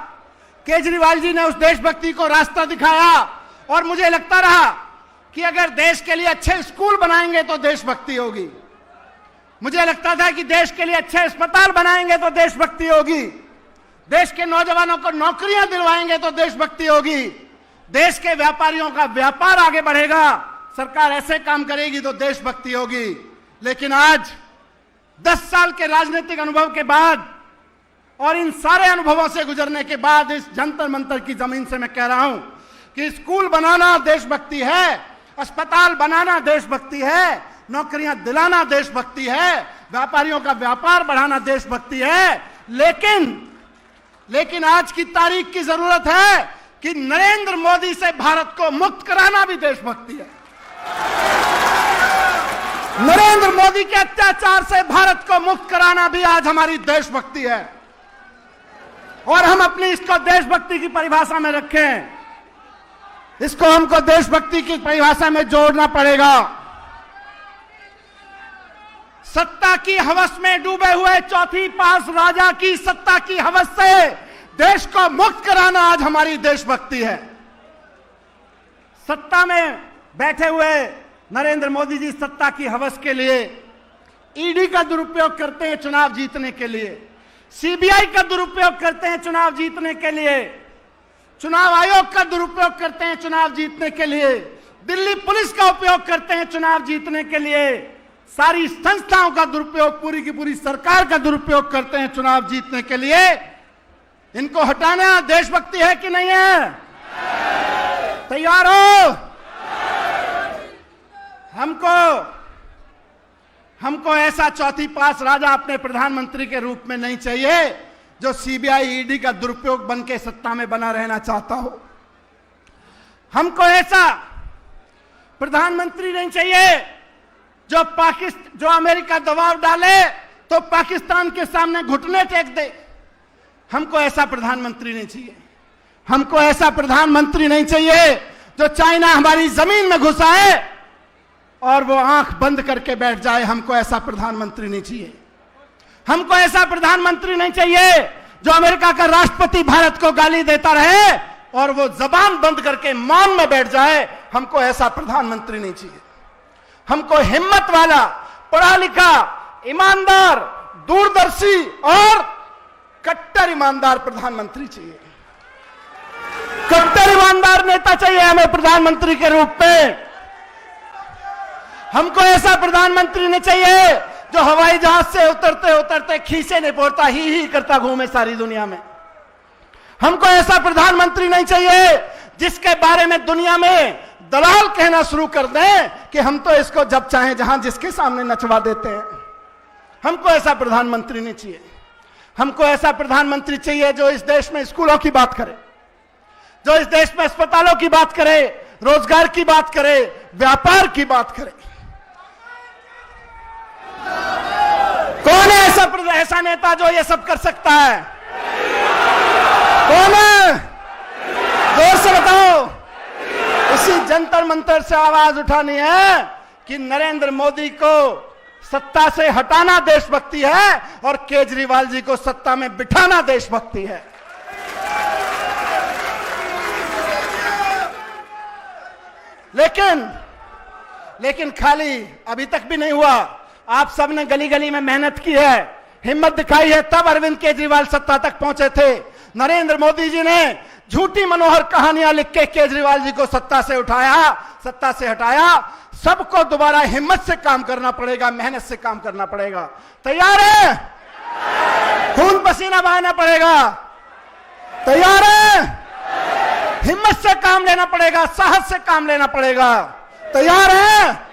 केजरीवाल जी ने उस देशभक्ति को रास्ता दिखाया और मुझे लगता रहा कि अगर देश के लिए अच्छे स्कूल बनाएंगे तो देशभक्ति होगी। मुझे लगता था कि देश के लिए अच्छे अस्पताल बनाएंगे तो देशभक्ति होगी। देश के नौजवानों को नौकरियां दिलवाएंगे तो देशभक्ति होगी। देश के व्यापारियों का व्यापार आगे बढ़ेगा, सरकार ऐसे काम करेगी तो देशभक्ति होगी। लेकिन आज 10 साल के राजनीतिक अनुभव के बाद और इन सारे अनुभवों से गुजरने के बाद इस जंतर मंतर की जमीन से मैं कह रहा हूं कि स्कूल बनाना देशभक्ति है, अस्पताल बनाना देशभक्ति है, नौकरियां दिलाना देशभक्ति है, व्यापारियों का व्यापार बढ़ाना देशभक्ति है। लेकिन आज की तारीख की जरूरत है कि नरेंद्र मोदी से भारत को मुक्त कराना भी देशभक्ति है। नरेंद्र मोदी के अत्याचार से भारत को मुक्त कराना भी आज हमारी देशभक्ति है। और हम अपनी इसको देशभक्ति की परिभाषा में रखें, इसको हमको देशभक्ति की परिभाषा में जोड़ना पड़ेगा। सत्ता की हवस में डूबे हुए चौथी पास राजा की सत्ता की हवस से देश को मुक्त कराना आज हमारी देशभक्ति है। सत्ता में बैठे हुए नरेंद्र मोदी जी सत्ता की हवस के लिए ईडी का दुरुपयोग करते हैं चुनाव जीतने के लिए, सीबीआई का दुरुपयोग करते हैं चुनाव जीतने के लिए, चुनाव आयोग का दुरुपयोग करते हैं चुनाव जीतने के लिए, दिल्ली पुलिस का उपयोग करते हैं चुनाव जीतने के लिए, सारी संस्थाओं का दुरुपयोग, पूरी की पूरी सरकार का दुरुपयोग करते हैं चुनाव जीतने के लिए। इनको हटाना देशभक्ति है कि नहीं है? तैयार हो? हमको ऐसा चौथी पास राजा अपने प्रधानमंत्री के रूप में नहीं चाहिए जो सीबीआई ईडी का दुरुपयोग बन के सत्ता में बना रहना चाहता हो। हमको ऐसा प्रधानमंत्री नहीं चाहिए जो अमेरिका दबाव डाले तो पाकिस्तान के सामने घुटने टेक दे। हमको ऐसा प्रधानमंत्री नहीं चाहिए। हमको ऐसा प्रधानमंत्री नहीं चाहिए जो चाइना हमारी जमीन में घुसाए और वो आंख बंद करके बैठ जाए। हमको ऐसा प्रधानमंत्री नहीं चाहिए। हमको ऐसा प्रधानमंत्री नहीं चाहिए जो अमेरिका का राष्ट्रपति भारत को गाली देता रहे और वो जबान बंद करके मौन में बैठ जाए। हमको ऐसा प्रधानमंत्री नहीं चाहिए। हमको हिम्मत वाला, पढ़ा लिखा, ईमानदार, दूरदर्शी और कट्टर ईमानदार प्रधानमंत्री चाहिए। कट्टर ईमानदार नेता चाहिए हमें प्रधानमंत्री के रूप में। हमको ऐसा प्रधानमंत्री नहीं चाहिए जो हवाई जहाज से उतरते उतरते खीसे नहीं पोड़ता, ही करता घूमे सारी दुनिया में। हमको ऐसा प्रधानमंत्री नहीं चाहिए जिसके बारे में दुनिया में दलाल कहना शुरू कर दें कि हम तो इसको जब चाहें जहां जिसके सामने नचवा देते हैं। हमको ऐसा प्रधानमंत्री नहीं चाहिए। हमको ऐसा प्रधानमंत्री चाहिए जो इस देश में स्कूलों की बात करे, जो इस देश में अस्पतालों की बात करे, रोजगार की बात करे, व्यापार की बात करे। कौन है ऐसा नेता जो ये सब कर सकता है? कौन है? जोर से बताओ। इसी जंतर मंतर से आवाज उठानी है कि नरेंद्र मोदी को सत्ता से हटाना देशभक्ति है और केजरीवाल जी को सत्ता में बिठाना देशभक्ति है। लेकिन खाली अभी तक भी नहीं हुआ। आप सबने गली गली में मेहनत की है, हिम्मत दिखाई है, तब अरविंद केजरीवाल सत्ता तक पहुंचे थे। नरेंद्र मोदी जी ने झूठी मनोहर कहानियां लिख के केजरीवाल जी को सत्ता से हटाया। सबको दोबारा हिम्मत से काम करना पड़ेगा, मेहनत से काम करना पड़ेगा। तैयार है? खून पसीना बहाना पड़ेगा। तैयार है? हिम्मत से काम लेना पड़ेगा, साहस से काम लेना पड़ेगा। तैयार है?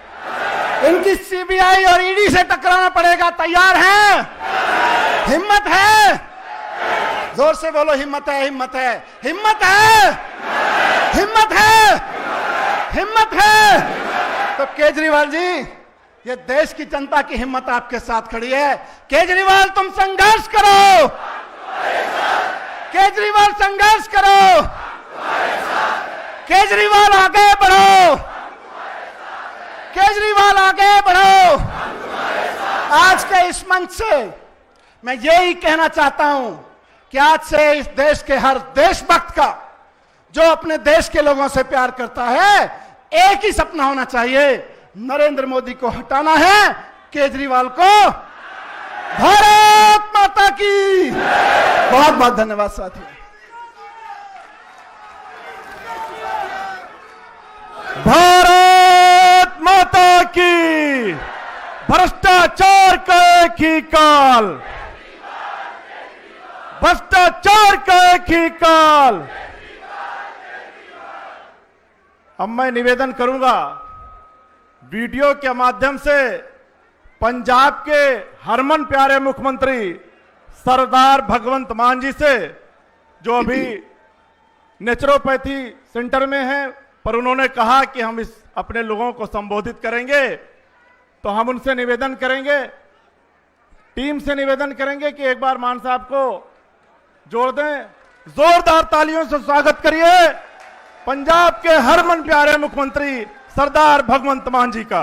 इनकी सीबीआई और ईडी से टकराना पड़ेगा। तैयार है? हिम्मत है? जोर से बोलो, हिम्मत है, हिम्मत है, हिम्मत है, हिम्मत है, हिम्मत है। तो केजरीवाल जी, ये देश की जनता की हिम्मत आपके साथ खड़ी है। केजरीवाल तुम संघर्ष करो, केजरीवाल संघर्ष करो, केजरीवाल आगे बढ़ो, केजरीवाल आगे बढ़ो। आज के इस मंच से मैं यही कहना चाहता हूं कि आज से इस देश के हर देशभक्त का, जो अपने देश के लोगों से प्यार करता है, एक ही सपना होना चाहिए, नरेंद्र मोदी को हटाना है, केजरीवाल को। भारत माता की बहुत बहुत धन्यवाद साथियों। भारत माता की। भ्रष्टाचार का एक ही काल, भ्रष्टाचार का एक ही काल। अब मैं निवेदन करूंगा वीडियो के माध्यम से पंजाब के हरमन प्यारे मुख्यमंत्री सरदार भगवंत मान जी से, जो अभी नेचुरोपैथी सेंटर में हैं, पर उन्होंने कहा कि हम इस अपने लोगों को संबोधित करेंगे, तो हम उनसे निवेदन करेंगे, टीम से निवेदन करेंगे कि एक बार मान साहब को जोड़ दें। जोरदार तालियों से स्वागत करिए पंजाब के हरमन प्यारे मुख्यमंत्री सरदार भगवंत मान जी का।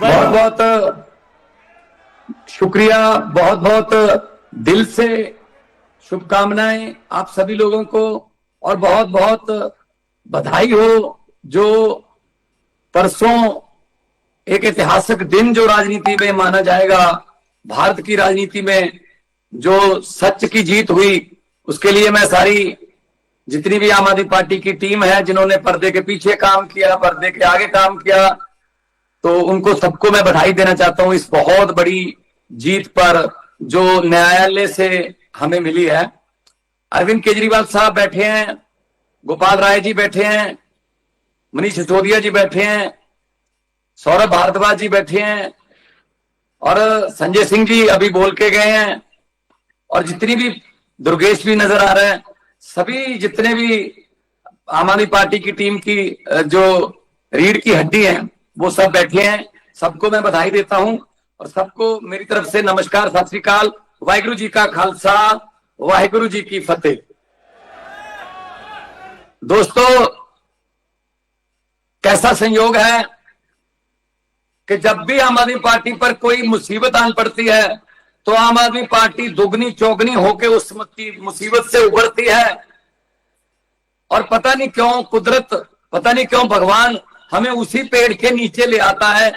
बहुत बहुत शुक्रिया, बहुत बहुत दिल से शुभकामनाएं आप सभी लोगों को, और बहुत बहुत बधाई हो जो परसों एक ऐतिहासिक दिन जो राजनीति में माना जाएगा, भारत की राजनीति में जो सच की जीत हुई, उसके लिए मैं सारी जितनी भी आम आदमी पार्टी की टीम है, जिन्होंने पर्दे के पीछे काम किया, पर्दे के आगे काम किया, तो उनको सबको मैं बधाई देना चाहता हूं इस बहुत बड़ी जीत पर जो न्यायालय से हमें मिली है। अरविंद केजरीवाल साहब बैठे हैं, गोपाल राय जी बैठे हैं, मनीष सिसोदिया जी बैठे हैं, सौरभ भारद्वाज जी बैठे हैं और संजय सिंह जी अभी बोल के गए हैं, और जितनी भी दुर्गेश भी नजर आ रहे हैं, सभी जितने भी आम आदमी पार्टी की टीम की जो रीढ़ की हड्डी है वो सब बैठे हैं। सबको मैं बधाई देता हूं और सबको मेरी तरफ से नमस्कार, सत श्री अकाल, वाहिगुरु जी का खालसा, वाहिगुरु जी की फतेह। दोस्तों, कैसा संयोग है कि जब भी आम आदमी पार्टी पर कोई मुसीबत आन पड़ती है तो आम आदमी पार्टी दुगनी चौगनी होकर उस मुसीबत से उभरती है। और पता नहीं क्यों कुदरत, पता नहीं क्यों भगवान हमें उसी पेड़ के नीचे ले आता है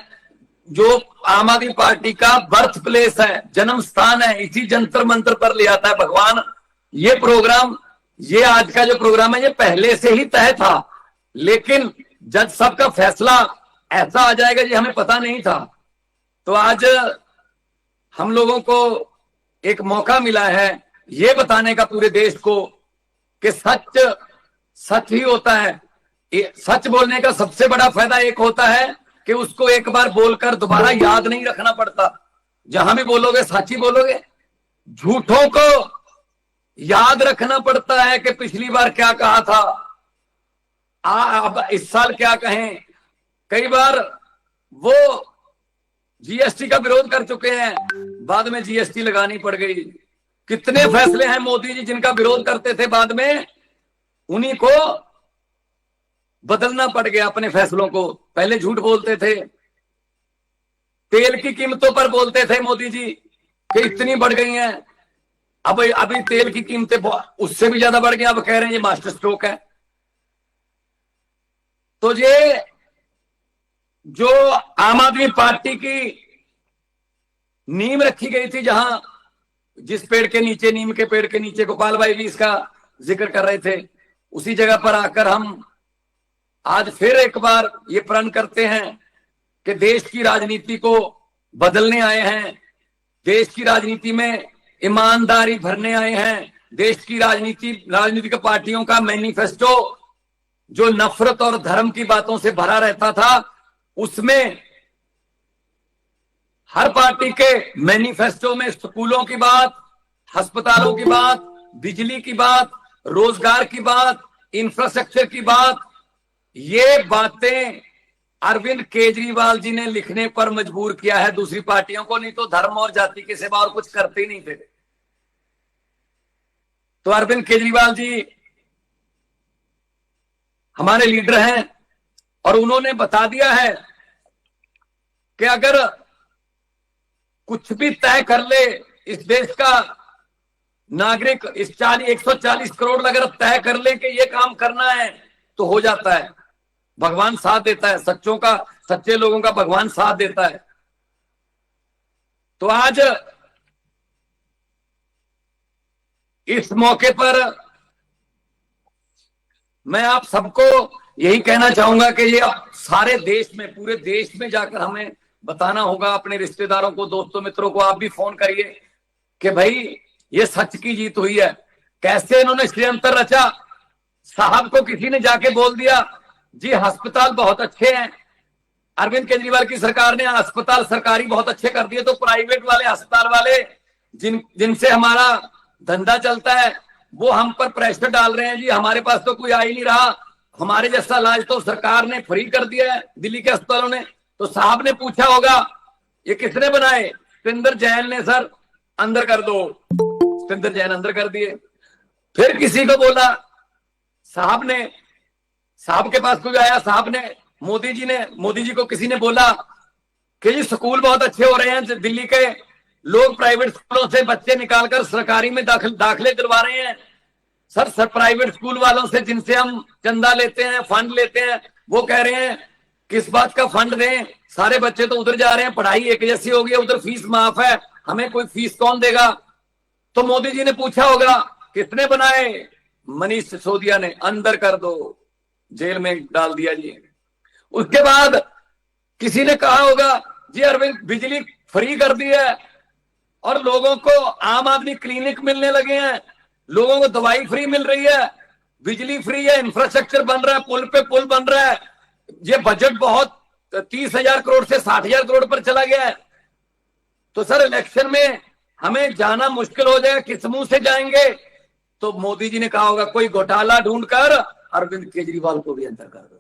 जो आम आदमी पार्टी का बर्थ प्लेस है, जन्म स्थान है, इसी जंतर मंतर पर ले आता है भगवान। ये प्रोग्राम, ये आज का जो प्रोग्राम है, ये पहले से ही तय था, लेकिन जज साहब का फैसला ऐसा आ जाएगा जी हमें पता नहीं था। तो आज हम लोगों को एक मौका मिला है ये बताने का पूरे देश को कि सच सच ही होता है। सच बोलने का सबसे बड़ा फायदा एक होता है कि उसको एक बार बोलकर दोबारा याद नहीं रखना पड़ता। जहां भी बोलोगे सच ही बोलोगे। झूठों को याद रखना पड़ता है कि पिछली बार क्या कहा था, अब इस साल क्या कहें। कई बार वो जीएसटी का विरोध कर चुके हैं, बाद में जीएसटी लगानी पड़ गई। कितने फैसले हैं मोदी जी जिनका विरोध करते थे, बाद में उन्हीं को बदलना पड़ गया अपने फैसलों को। पहले झूठ बोलते थे, तेल की कीमतों पर बोलते थे मोदी जी कि इतनी बढ़ गई हैं, अब अभी तेल की कीमतें उससे भी ज्यादा बढ़ गई, अब कह रहे हैं ये मास्टर स्ट्रोक है। तो ये जो आम आदमी पार्टी की नींव रखी गई थी, जहां जिस पेड़ के नीचे, नीम के पेड़ के नीचे गोपाल भाई भी इसका जिक्र कर रहे थे, उसी जगह पर आकर हम आज फिर एक बार ये प्रण करते हैं कि देश की राजनीति को बदलने आए हैं, देश की राजनीति में ईमानदारी भरने आए हैं। देश की राजनीतिक पार्टियों का मैनिफेस्टो जो नफरत और धर्म की बातों से भरा रहता था, उसमें हर पार्टी के मैनिफेस्टो में स्कूलों की बात, अस्पतालों की बात, बिजली की बात, रोजगार की बात, इंफ्रास्ट्रक्चर की बात, ये बातें अरविंद केजरीवाल जी ने लिखने पर मजबूर किया है दूसरी पार्टियों को। नहीं तो धर्म और जाति के सिवा और कुछ करते ही नहीं थे। तो अरविंद केजरीवाल जी हमारे लीडर हैं और उन्होंने बता दिया है कि अगर कुछ भी तय कर ले इस देश का नागरिक, इस 140 करोड़ अगर तय कर ले कि ये काम करना है तो हो जाता है। भगवान साथ देता है, सच्चे लोगों का भगवान साथ देता है। तो आज इस मौके पर मैं आप सबको यही कहना चाहूंगा कि ये सारे देश में, पूरे देश में जाकर हमें बताना होगा, अपने रिश्तेदारों को, दोस्तों, मित्रों को आप भी फोन करिए कि भाई ये सच की जीत हुई है। कैसे इन्होंने षड्यंत्र रचा। साहब को किसी ने जाके बोल दिया जी अस्पताल बहुत अच्छे हैं, अरविंद केजरीवाल की सरकार ने अस्पताल सरकारी बहुत अच्छे कर दिए, तो प्राइवेट वाले अस्पताल वाले जिनसे हमारा धंधा चलता है वो हम पर प्रेशर डाल रहे हैं जी, हमारे पास तो कोई आ ही नहीं रहा, हमारे जैसा इलाज तो सरकार ने फ्री कर दिया है दिल्ली के अस्पतालों ने। तो साहब ने पूछा होगा ये किसने बनाए, सतेंद्र जैन ने, सर अंदर कर दो। सतेंद्र जैन अंदर कर दिए। फिर किसी को बोला, साहब के पास कोई आया, साहब ने, मोदी जी को किसी ने बोला कि जी स्कूल बहुत अच्छे हो रहे हैं दिल्ली के, लोग प्राइवेट स्कूलों से बच्चे निकालकर सरकारी में दाखिले दिलवा रहे हैं। सर प्राइवेट स्कूल वालों से जिनसे हम चंदा लेते हैं, फंड लेते हैं, वो कह रहे हैं किस बात का फंड दें? सारे बच्चे तो उधर जा रहे हैं, पढ़ाई एक जैसी हो गई, उधर फीस माफ है, हमें कोई फीस कौन देगा? तो मोदी जी ने पूछा होगा कितने बनाए? मनीष सिसोदिया ने, अंदर कर दो, जेल में डाल दिया जी। उसके बाद किसी ने कहा होगा जी अरविंद बिजली फ्री कर दी है और लोगों को आम आदमी क्लिनिक मिलने लगे हैं, लोगों को दवाई फ्री मिल रही है, बिजली फ्री है, इंफ्रास्ट्रक्चर बन रहा है, पुल पे पुल बन रहा है, ये बजट बहुत 30,000 करोड़ से 60,000 करोड़ पर चला गया है। तो सर इलेक्शन में हमें जाना मुश्किल हो जाएगा, किस मुंह से जाएंगे? तो मोदी जी ने कहा होगा कोई घोटाला ढूंढकर अरविंद केजरीवाल को भी अंदर कर दो,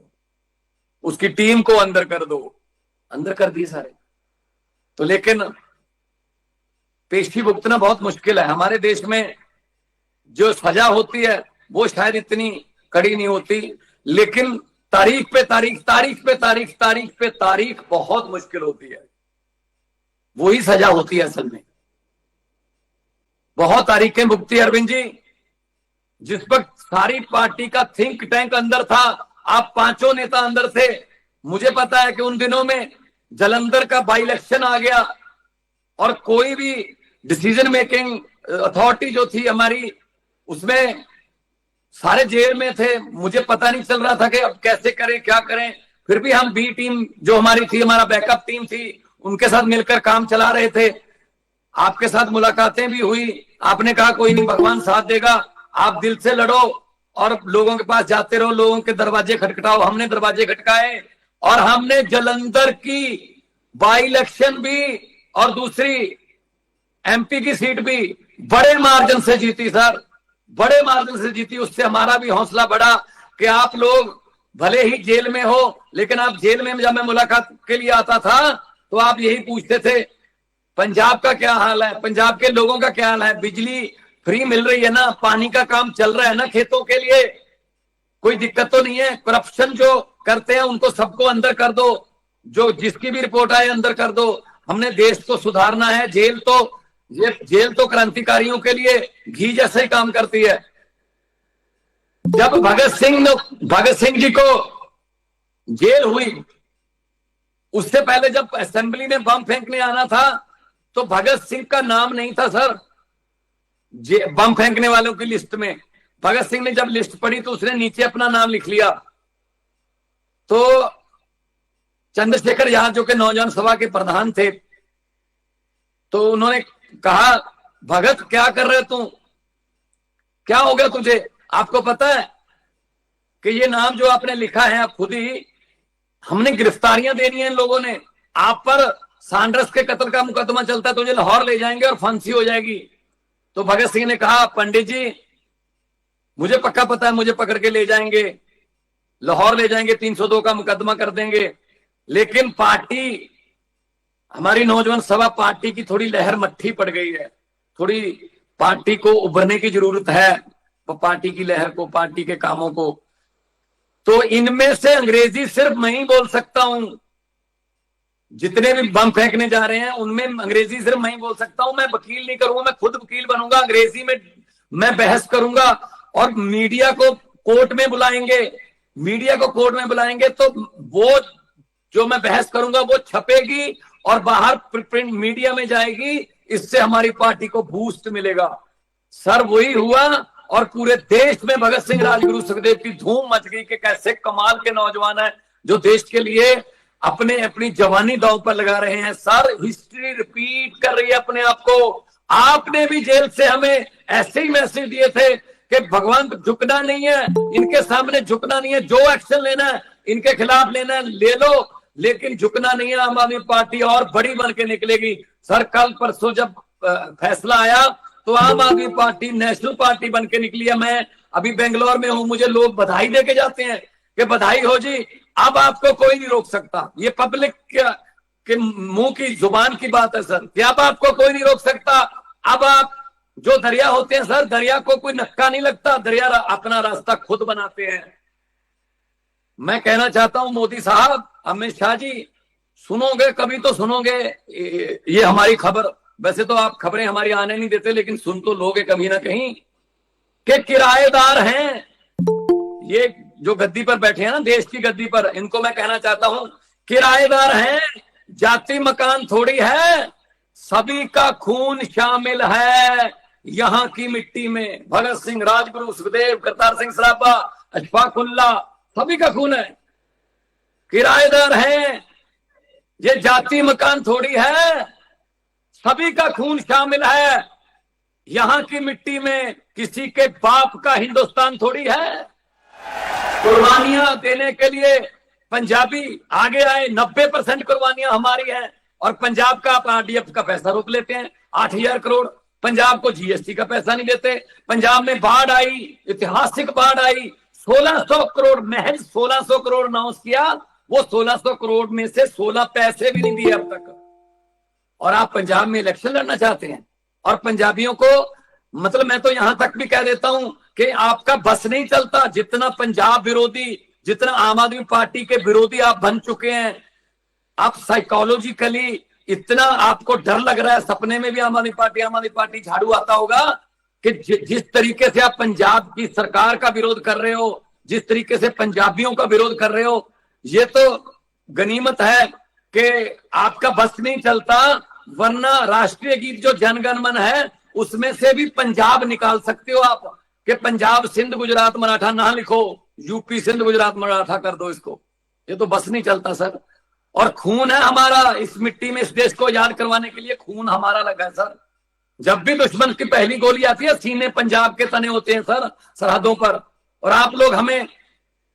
उसकी टीम को अंदर कर दो। अंदर कर दिए सारे। तो लेकिन पेशी भुगतना बहुत मुश्किल है। हमारे देश में जो सजा होती है वो शायद इतनी कड़ी नहीं होती, लेकिन तारीख पे तारीख, तारीख पे तारीख, तारीख पे तारीख बहुत मुश्किल होती है। वही सजा होती है असल में। बहुत तारीखें भुगती है अरविंद जी। जिस वक्त सारी पार्टी का थिंक टैंक अंदर था, आप पांचों नेता अंदर थे। मुझे पता है कि उन दिनों में जालंधर का बाई इलेक्शन आ गया और कोई भी डिसीजन मेकिंग अथॉरिटी जो थी हमारी, उसमें सारे जेल में थे। मुझे पता नहीं चल रहा था कि अब कैसे करें, क्या करें। फिर भी हम बी टीम जो हमारी थी, हमारा बैकअप टीम थी, उनके साथ मिलकर काम चला रहे थे। आपके साथ मुलाकातें भी हुई, आपने कहा कोई नहीं, भगवान साथ देगा, आप दिल से लड़ो और लोगों के पास जाते रहो, लोगों के दरवाजे खटखटाओ। हमने दरवाजे खटकाए और हमने जालंधर की बाई इलेक्शन भी और दूसरी एमपी की सीट भी बड़े मार्जिन से जीती सर, बड़े मार्जिन से जीती। उससे हमारा भी हौसला बढ़ा कि आप लोग भले ही जेल में हो, लेकिन आप जेल में जब मैं मुलाकात के लिए आता था तो आप यही पूछते थे पंजाब का क्या हाल है, पंजाब के लोगों का क्या हाल है, बिजली फ्री मिल रही है ना, पानी का काम चल रहा है ना खेतों के लिए, कोई दिक्कत तो नहीं है। करप्शन जो करते हैं उनको सबको अंदर कर दो, जो जिसकी भी रिपोर्ट आए अंदर कर दो। हमने देश को सुधारना है। जेल तो क्रांतिकारियों के लिए घी जैसे ही काम करती है। जब भगत सिंह जी को जेल हुई, उससे पहले जब असेंबली में बम फेंकने आना था तो भगत सिंह का नाम नहीं था सर बम फेंकने वालों की लिस्ट में। भगत सिंह ने जब लिस्ट पढ़ी तो उसने नीचे अपना नाम लिख लिया। तो चंद्रशेखर आजाद जो कि नौजवान सभा के प्रधान थे, तो उन्होंने कहा भगत क्या कर रहे तुम, क्या हो गया तुझे? आपको पता है कि ये नाम जो आपने लिखा है आप खुद ही, हमने गिरफ्तारियां देनी है इन लोगों ने। आप पर सांड्रस के कत्ल का मुकदमा चलता है, तुझे लाहौर ले जाएंगे और फांसी हो जाएगी। तो भगत सिंह ने कहा पंडित जी मुझे पक्का पता है, मुझे पकड़ के ले जाएंगे, लाहौर ले जाएंगे, 302 का मुकदमा कर देंगे, लेकिन पार्टी, हमारी नौजवान सभा पार्टी की थोड़ी लहर मट्ठी पड़ गई है, थोड़ी पार्टी को उभरने की जरूरत है, पार्टी की लहर को, पार्टी के कामों को। तो इनमें से अंग्रेजी सिर्फ मैं ही बोल सकता हूं। जितने भी बम फेंकने जा रहे हैं उनमें अंग्रेजी सिर्फ मैं ही बोल सकता हूं। मैं वकील नहीं करूंगा, मैं खुद वकील बनूंगा, अंग्रेजी में मैं बहस करूंगा और मीडिया को कोर्ट में बुलाएंगे, मीडिया को कोर्ट में बुलाएंगे तो वो जो मैं बहस करूंगा वो छपेगी और बाहर प्रिंट मीडिया में जाएगी। इससे हमारी पार्टी को बूस्ट मिलेगा। सर वही हुआ और पूरे देश में भगत सिंह, राजगुरु, सुखदेव की धूम मच गई कि कैसे कमाल के नौजवान हैं जो देश के लिए अपनी जवानी दांव पर लगा रहे हैं। सर हिस्ट्री रिपीट कर रही है अपने आप को। आपने भी जेल से हमें ऐसे ही मैसेज दिए थे कि भगवान झुकना नहीं है, इनके सामने झुकना नहीं है, जो एक्शन लेना है इनके खिलाफ लेना है ले लो, लेकिन झुकना नहीं है। आम आदमी पार्टी और बड़ी बन के निकलेगी। सर कल परसों जब फैसला आया तो आम आदमी पार्टी नेशनल पार्टी बन के निकली है। मैं अभी बेंगलोर में हूं, मुझे लोग बधाई देके जाते हैं कि बधाई हो जी, अब आपको कोई नहीं रोक सकता। ये पब्लिक के मुंह की जुबान की बात है सर कि अब आपको कोई नहीं रोक सकता। अब आप जो दरिया होते हैं सर, दरिया को कोई नक्का नहीं लगता, दरिया अपना रास्ता खुद बनाते हैं। मैं कहना चाहता हूं मोदी साहब, अमित शाह जी, सुनोगे कभी तो सुनोगे ये हमारी खबर। वैसे तो आप खबरें हमारी आने नहीं देते, लेकिन सुन तो लोगे कभी ना कहीं कि किराएदार हैं ये जो गद्दी पर बैठे हैं ना, देश की गद्दी पर। इनको मैं कहना चाहता हूं किराएदार हैं, जाति मकान थोड़ी है, सभी का खून शामिल है यहां की मिट्टी में। भगत सिंह, राजगुरु, सुखदेव, करतार सिंह सराभा, अशफाक उल्लाह, सभी का खून है। किराएदार हैं, ये जाति मकान थोड़ी है, सभी का खून शामिल है यहां की मिट्टी में। किसी के बाप का हिंदुस्तान थोड़ी है। कुर्बानियां देने के लिए पंजाबी आगे आए, 90% कुर्बानियां हमारी हैं। और पंजाब का आप आरडीएफ का पैसा रोक लेते हैं, 8,000 करोड़। पंजाब को जीएसटी का पैसा नहीं देते। पंजाब में बाढ़ आई, ऐतिहासिक बाढ़ आई, 1600 करोड़, महज 1600 करोड़ अनाउंस किया, वो 1600 करोड़ में से 16 पैसे भी नहीं दिए अब तक। और आप पंजाब में इलेक्शन लड़ना चाहते हैं। और पंजाबियों को, मतलब मैं तो यहां तक भी कह देता हूं कि आपका बस नहीं चलता। जितना पंजाब विरोधी, जितना आम आदमी पार्टी के विरोधी आप बन चुके हैं, आप साइकोलॉजिकली इतना आपको डर लग रहा है। सपने में भी आम आदमी पार्टी झाड़ू आता होगा कि जिस तरीके से आप पंजाब की सरकार का विरोध कर रहे हो, जिस तरीके से पंजाबियों का विरोध कर रहे हो, ये तो गनीमत है कि आपका बस नहीं चलता। वरना राष्ट्रीय गीत जो जनगण मन है, उसमें से भी पंजाब निकाल सकते हो आप कि पंजाब सिंध गुजरात मराठा ना लिखो, यूपी सिंध गुजरात मराठा कर दो इसको। ये तो बस नहीं चलता सर। और खून है हमारा इस मिट्टी में, इस देश को याद करवाने के लिए खून हमारा लगा है सर। जब भी दुश्मन की पहली गोली आती है, सीने पंजाब के तने होते हैं सर सरहदों पर। और आप लोग हमें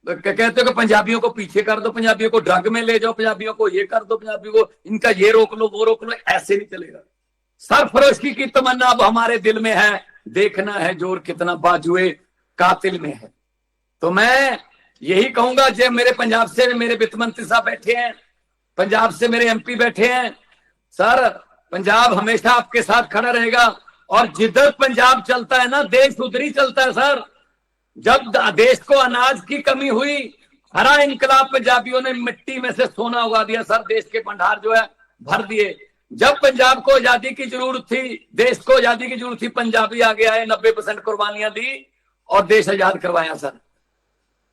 कहते हो कि पंजाबियों को पीछे कर दो, पंजाबियों को ड्रग में ले जाओ, पंजाबियों को ये कर दो, पंजाबियों को इनका ये रोक लो, वो रोक लो। ऐसे नहीं चलेगा। सरफरोशी की तमन्ना अब हमारे दिल में है, देखना है जोर कितना बाजुए कातिल में है। तो मैं यही कहूंगा, जब मेरे पंजाब से मेरे वित्त मंत्री साहब बैठे हैं, पंजाब से मेरे एमपी बैठे हैं, सर पंजाब हमेशा आपके साथ खड़ा रहेगा। और जिधर पंजाब चलता है ना, देश उधर ही चलता है सर। जब देश को अनाज की कमी हुई, हरा इनकलाब पंजाबियों ने मिट्टी में से सोना उगा दिया सर, देश के भंडार जो है भर दिए। जब पंजाब को आजादी की जरूरत थी, देश को आजादी की जरूरत थी, पंजाबी आगे आए, 90% कुर्बानियां दी और देश आजाद करवाया सर।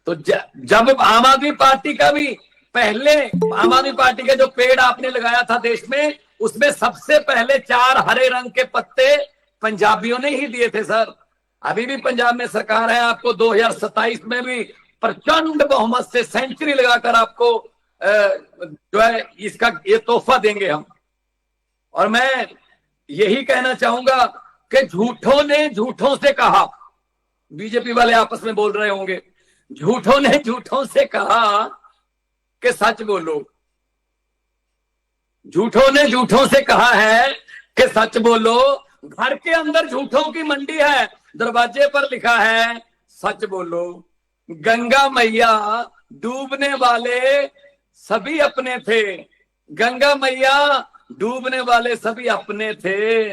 तो जब आम आदमी पार्टी का भी, पहले आम आदमी पार्टी का जो पेड़ आपने लगाया था देश में, उसमें सबसे पहले 4 हरे रंग के पत्ते पंजाबियों ने ही दिए थे सर। अभी भी पंजाब में सरकार है, आपको 2027 में भी प्रचंड बहुमत से सेंचुरी लगाकर आपको जो है इसका ये तोहफा देंगे हम। और मैं यही कहना चाहूंगा कि झूठों ने झूठों से कहा, बीजेपी वाले आपस में बोल रहे होंगे, झूठों ने झूठों से कहा कि सच बोलो। झूठों ने झूठों से कहा है कि सच बोलो। घर के अंदर झूठों की मंडी है, दरवाजे पर लिखा है सच बोलो। गंगा मैया डूबने वाले सभी अपने थे, गंगा मैया डूबने वाले सभी अपने थे।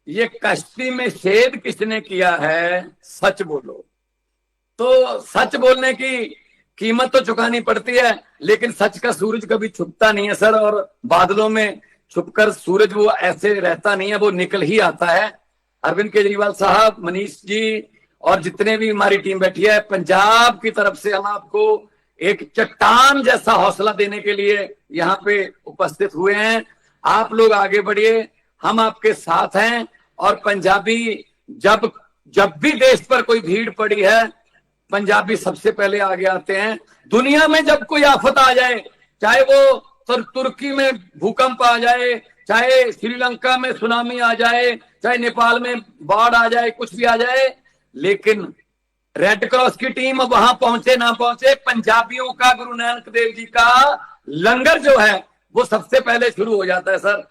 ये कश्ती में छेद किसने किया है, सच बोलो। तो सच बोलने की कीमत तो चुकानी पड़ती है, लेकिन सच का सूरज कभी छुपता नहीं है सर। और बादलों में छुपकर सूरज वो ऐसे रहता नहीं है, वो निकल ही आता है। अरविंद केजरीवाल साहब, मनीष जी और जितने भी हमारी टीम बैठी है, पंजाब की तरफ से हम आपको एक चट्टान जैसा हौसला देने के लिए यहाँ पे उपस्थित हुए हैं। आप लोग आगे बढ़िए, हम आपके साथ हैं। और पंजाबी जब भी देश पर कोई भीड़ पड़ी है, पंजाबी सबसे पहले आगे आते हैं। दुनिया में जब कोई आफत आ जाए, चाहे वो तुर्की में भूकंप आ जाए, चाहे श्रीलंका में सुनामी आ जाए, चाहे नेपाल में बाढ़ आ जाए, कुछ भी आ जाए, लेकिन रेड क्रॉस की टीम वहां पहुंचे ना पहुंचे, पंजाबियों का, गुरु नानक देव जी का लंगर जो है वो सबसे पहले शुरू हो जाता है सर।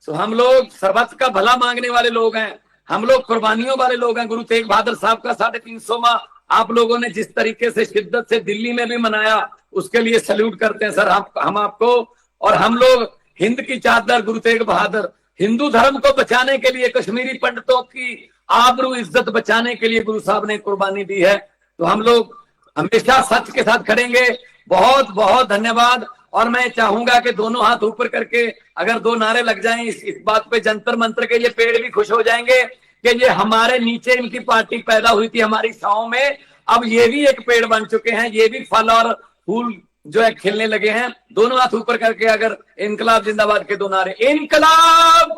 तो हम लोग सर्वत्र का भला मांगने वाले लोग हैं, हम लोग कुर्बानियों वाले लोग हैं। गुरु तेग बहादुर साहब का 350वां आप लोगों ने जिस तरीके से शिद्दत से दिल्ली में भी मनाया, उसके लिए सैल्यूट करते हैं सर हम आपको। और हम लोग हिंद की चादर, गुरु तेग बहादुर, हिंदू धर्म को बचाने के लिए, कश्मीरी पंडितों की आबरू इज्जत बचाने के लिए गुरु साहब ने कुर्बानी दी है। तो हम लोग हमेशा सच के साथ खड़ेंगे। बहुत बहुत धन्यवाद। और मैं चाहूंगा कि दोनों हाथ ऊपर करके अगर 2 नारे लग जाएं इस बात पे, जंतर मंत्र के ये पेड़ भी खुश हो जाएंगे कि ये हमारे नीचे इनकी पार्टी पैदा हुई थी हमारी छांव में, अब ये भी एक पेड़ बन चुके हैं, ये भी फल और फूल जो है खिलने लगे हैं। दोनों हाथ ऊपर करके अगर इनकलाब जिंदाबाद के दो नारे, इनकलाब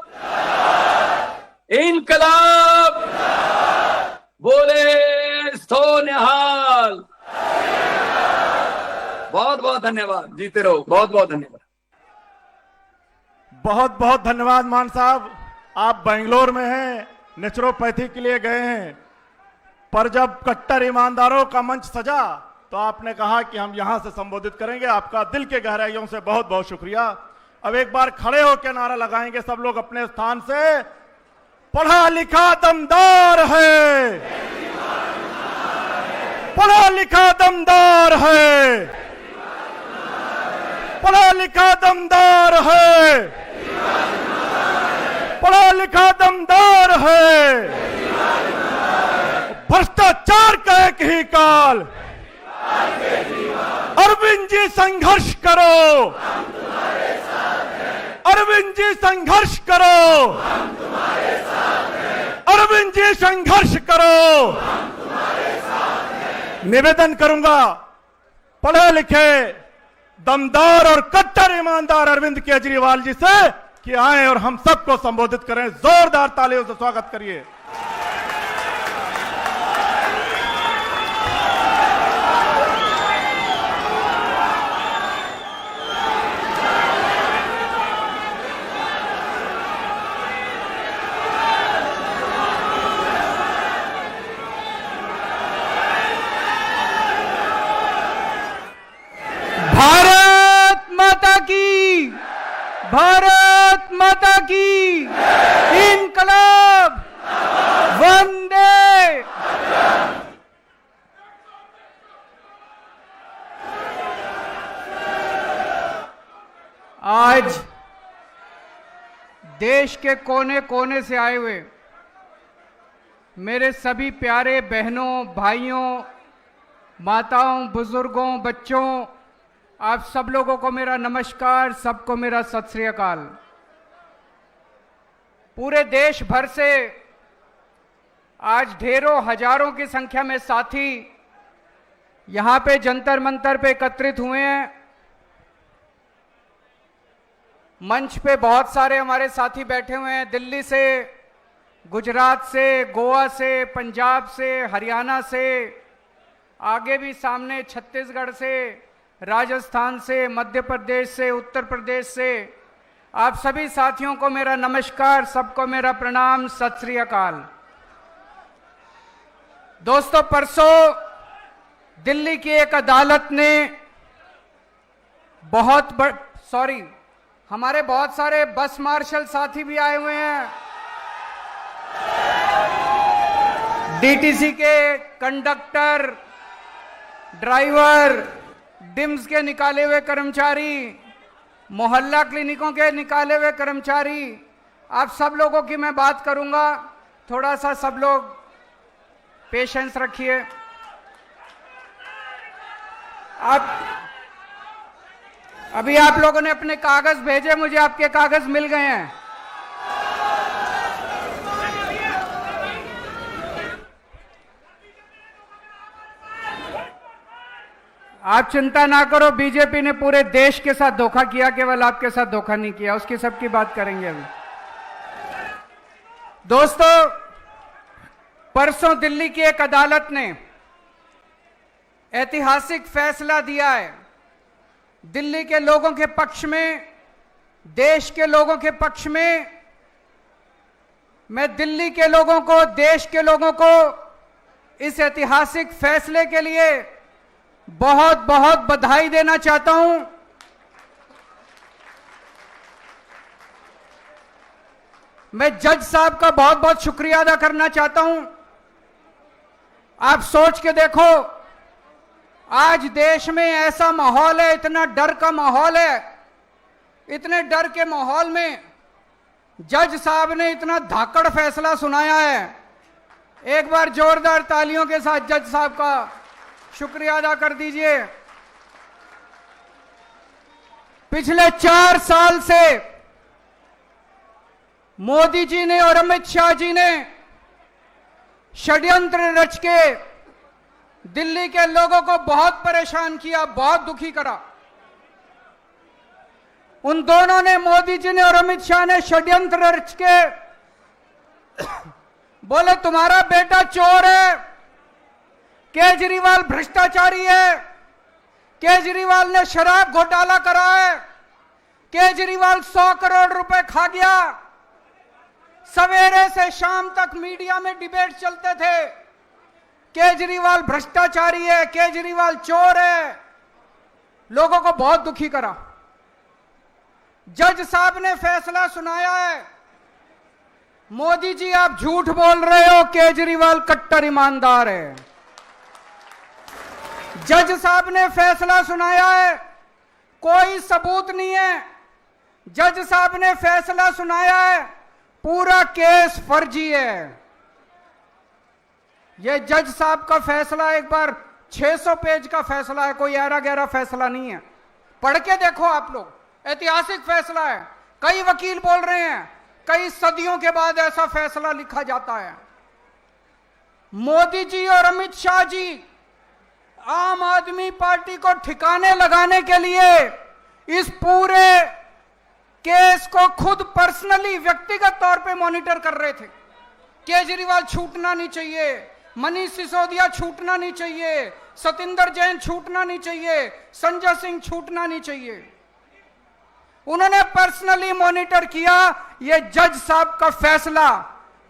इनकलाब, बोले सो निहाल। बहुत बहुत धन्यवाद, जीते रहो। बहुत बहुत धन्यवाद। बहुत बहुत धन्यवाद मान साहब। आप बेंगलोर में हैं, नेचुरोपैथी के लिए गए हैं, पर जब कट्टर ईमानदारों का मंच सजा तो आपने कहा कि हम यहां से संबोधित करेंगे। आपका दिल के गहराइयों से बहुत बहुत शुक्रिया। अब एक बार खड़े होकर नारा लगाएंगे सब लोग अपने स्थान से। पढ़ा लिखा दमदार है, पढ़ा लिखा दमदार है, पढ़ा लिखा दमदार है, पढ़ा लिखा दमदार है। भ्रष्टाचार का एक ही काल। अरविंद जी संघर्ष करो, अरविंद जी संघर्ष करो, अरविंद जी संघर्ष करो। निवेदन करूंगा पढ़े लिखे दमदार और कट्टर ईमानदार अरविंद केजरीवाल जी से कि आए और हम सबको संबोधित करें। जोरदार तालियों से स्वागत करिए। भारत माता की, भारत माता की, इनकलाब, वंदे। आज देश के कोने कोने से आए हुए मेरे सभी प्यारे बहनों, भाइयों, माताओं, बुजुर्गों, बच्चों, आप सब लोगों को मेरा नमस्कार, सबको मेरा सत श्री अकाल। पूरे देश भर से आज ढेरों हजारों की संख्या में साथी यहां पे जंतर मंतर पे एकत्रित हुए हैं। मंच पे बहुत सारे हमारे साथी बैठे हुए हैं, दिल्ली से, गुजरात से, गोवा से, पंजाब से, हरियाणा से, आगे भी सामने छत्तीसगढ़ से, राजस्थान से, मध्य प्रदेश से, उत्तर प्रदेश से। आप सभी साथियों को मेरा नमस्कार, सबको मेरा प्रणाम, सत श्री अकाल। दोस्तों, परसों दिल्ली की एक अदालत ने हमारे बहुत सारे बस मार्शल साथी भी आए हुए हैं, डीटीसी के कंडक्टर, ड्राइवर, डिम्स के निकाले हुए कर्मचारी, मोहल्ला क्लिनिकों के निकाले हुए कर्मचारी, आप सब लोगों की मैं बात करूंगा। थोड़ा सा सब लोग पेशेंस रखिए। अभी आप लोगों ने अपने कागज भेजे, मुझे आपके कागज मिल गए हैं। आप चिंता ना करो, बीजेपी ने पूरे देश के साथ धोखा किया, केवल आपके साथ धोखा नहीं किया। उसकी सबकी बात करेंगे अभी। दोस्तों, परसों दिल्ली की एक अदालत ने ऐतिहासिक फैसला दिया है। दिल्ली के लोगों के पक्ष में, देश के लोगों के पक्ष में। मैं दिल्ली के लोगों को, देश के लोगों को इस ऐतिहासिक फैसले के लिए बहुत बहुत बधाई देना चाहता हूं। मैं जज साहब का बहुत बहुत शुक्रिया अदा करना चाहता हूं। आप सोच के देखो, आज देश में ऐसा माहौल है, इतना डर का माहौल है, इतने डर के माहौल में जज साहब ने इतना धाकड़ फैसला सुनाया है। एक बार जोरदार तालियों के साथ जज साहब का शुक्रिया अदा कर दीजिए। पिछले 4 साल से मोदी जी ने और अमित शाह जी ने षड्यंत्र रच के दिल्ली के लोगों को बहुत परेशान किया, बहुत दुखी करा। उन दोनों ने, मोदी जी ने और अमित शाह ने षड्यंत्र रच के बोले तुम्हारा बेटा चोर है, केजरीवाल भ्रष्टाचारी है, केजरीवाल ने शराब घोटाला करा है, केजरीवाल 100 करोड़ रुपए खा गया। सवेरे से शाम तक मीडिया में डिबेट चलते थे, केजरीवाल भ्रष्टाचारी है, केजरीवाल चोर है। लोगों को बहुत दुखी करा। जज साहब ने फैसला सुनाया है, मोदी जी आप झूठ बोल रहे हो, केजरीवाल कट्टर ईमानदार है। जज साहब ने फैसला सुनाया है, कोई सबूत नहीं है। जज साहब ने फैसला सुनाया है, पूरा केस फर्जी है। यह जज साहब का फैसला एक बार 600 पेज का फैसला है, कोई ऐरा गहरा फैसला नहीं है। पढ़ के देखो आप लोग, ऐतिहासिक फैसला है। कई वकील बोल रहे हैं कई सदियों के बाद ऐसा फैसला लिखा जाता है। मोदी जी और अमित शाह जी आम आदमी पार्टी को ठिकाने लगाने के लिए इस पूरे केस को खुद पर्सनली, व्यक्तिगत तौर पे मॉनिटर कर रहे थे। केजरीवाल छूटना नहीं चाहिए, मनीष सिसोदिया छूटना नहीं चाहिए, सतेंद्र जैन छूटना नहीं चाहिए, संजय सिंह छूटना नहीं चाहिए। उन्होंने पर्सनली मॉनिटर किया। यह जज साहब का फैसला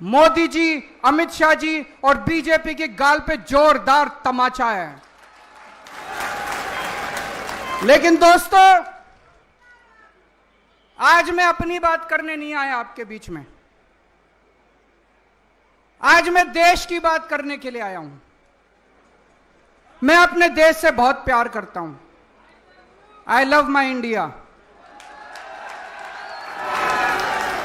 मोदी जी, अमित शाह जी और बीजेपी की गाल पे जोरदार तमाचा है। लेकिन दोस्तों, आज मैं अपनी बात करने नहीं आया आपके बीच में, आज मैं देश की बात करने के लिए आया हूं। मैं अपने देश से बहुत प्यार करता हूं। I love my India.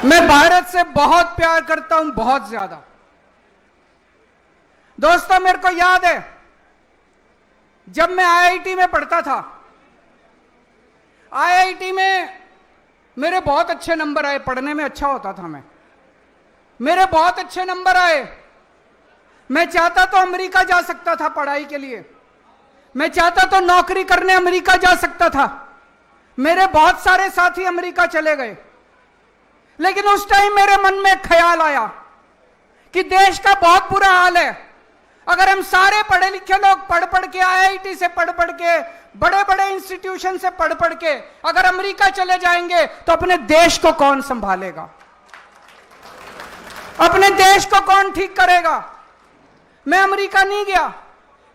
मैं भारत से बहुत प्यार करता हूं, बहुत ज्यादा। दोस्तों, मेरे को याद है जब मैं आईआईटी में पढ़ता था, आईआईटी में मेरे बहुत अच्छे नंबर आए, पढ़ने में अच्छा होता था मैं, मेरे बहुत अच्छे नंबर आए। मैं चाहता तो अमेरिका जा सकता था पढ़ाई के लिए, मैं चाहता तो नौकरी करने अमेरिका जा सकता था। मेरे बहुत सारे साथी अमेरिका चले गए। लेकिन उस टाइम मेरे मन में ख्याल आया कि देश का बहुत बुरा हाल है। अगर हम सारे पढ़े लिखे लोग पढ़ पढ़ के, आईआईटी से पढ़ पढ़ के, बड़े बड़े इंस्टीट्यूशन से पढ़ पढ़ के अगर अमेरिका चले जाएंगे तो अपने देश को कौन संभालेगा, अपने देश को कौन ठीक करेगा। मैं अमेरिका नहीं गया,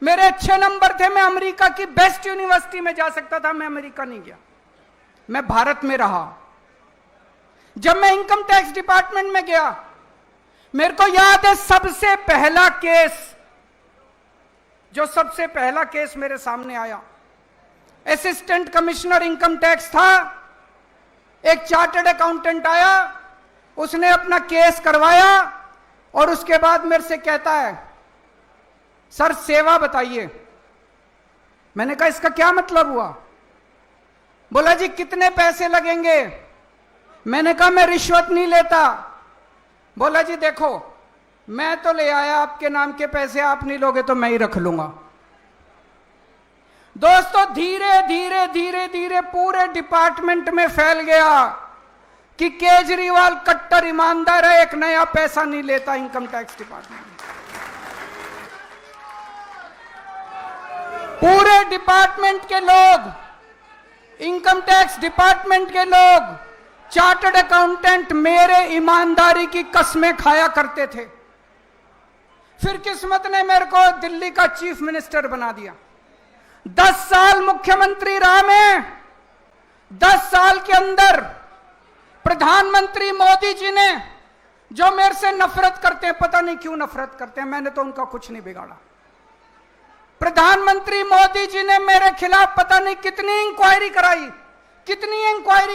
मेरे अच्छे नंबर थे, मैं अमेरिका की बेस्ट यूनिवर्सिटी में जा सकता था, मैं अमेरिका नहीं गया, मैं भारत में रहा। जब मैं इनकम टैक्स डिपार्टमेंट में गया, मेरे को याद है सबसे पहला केस मेरे सामने आया, असिस्टेंट कमिश्नर इनकम टैक्स था, एक चार्टर्ड अकाउंटेंट आया, उसने अपना केस करवाया और उसके बाद मेरे से कहता है, सर सेवा बताइए। मैंने कहा इसका क्या मतलब हुआ? बोला जी कितने पैसे लगेंगे? मैंने कहा मैं रिश्वत नहीं लेता। बोला जी देखो, मैं तो ले आया आपके नाम के पैसे, आप नहीं लोगे तो मैं ही रख लूंगा। दोस्तों, धीरे धीरे धीरे धीरे पूरे डिपार्टमेंट में फैल गया कि केजरीवाल कट्टर ईमानदार है, एक नया पैसा नहीं लेता इनकम टैक्स डिपार्टमेंट। पूरे डिपार्टमेंट के लोग, इनकम टैक्स डिपार्टमेंट के लोग, चार्टर्ड अकाउंटेंट मेरे ईमानदारी की कस्में खाया करते थे। फिर किस्मत ने मेरे को दिल्ली का चीफ मिनिस्टर बना दिया। 10 साल मुख्यमंत्री रहा मैं। 10 साल के अंदर प्रधानमंत्री मोदी जी ने, जो मेरे से नफरत करते हैं, पता नहीं क्यों नफरत करते हैं, मैंने तो उनका कुछ नहीं बिगाड़ा, प्रधानमंत्री मोदी जी ने मेरे खिलाफ पता नहीं कितनी इंक्वायरी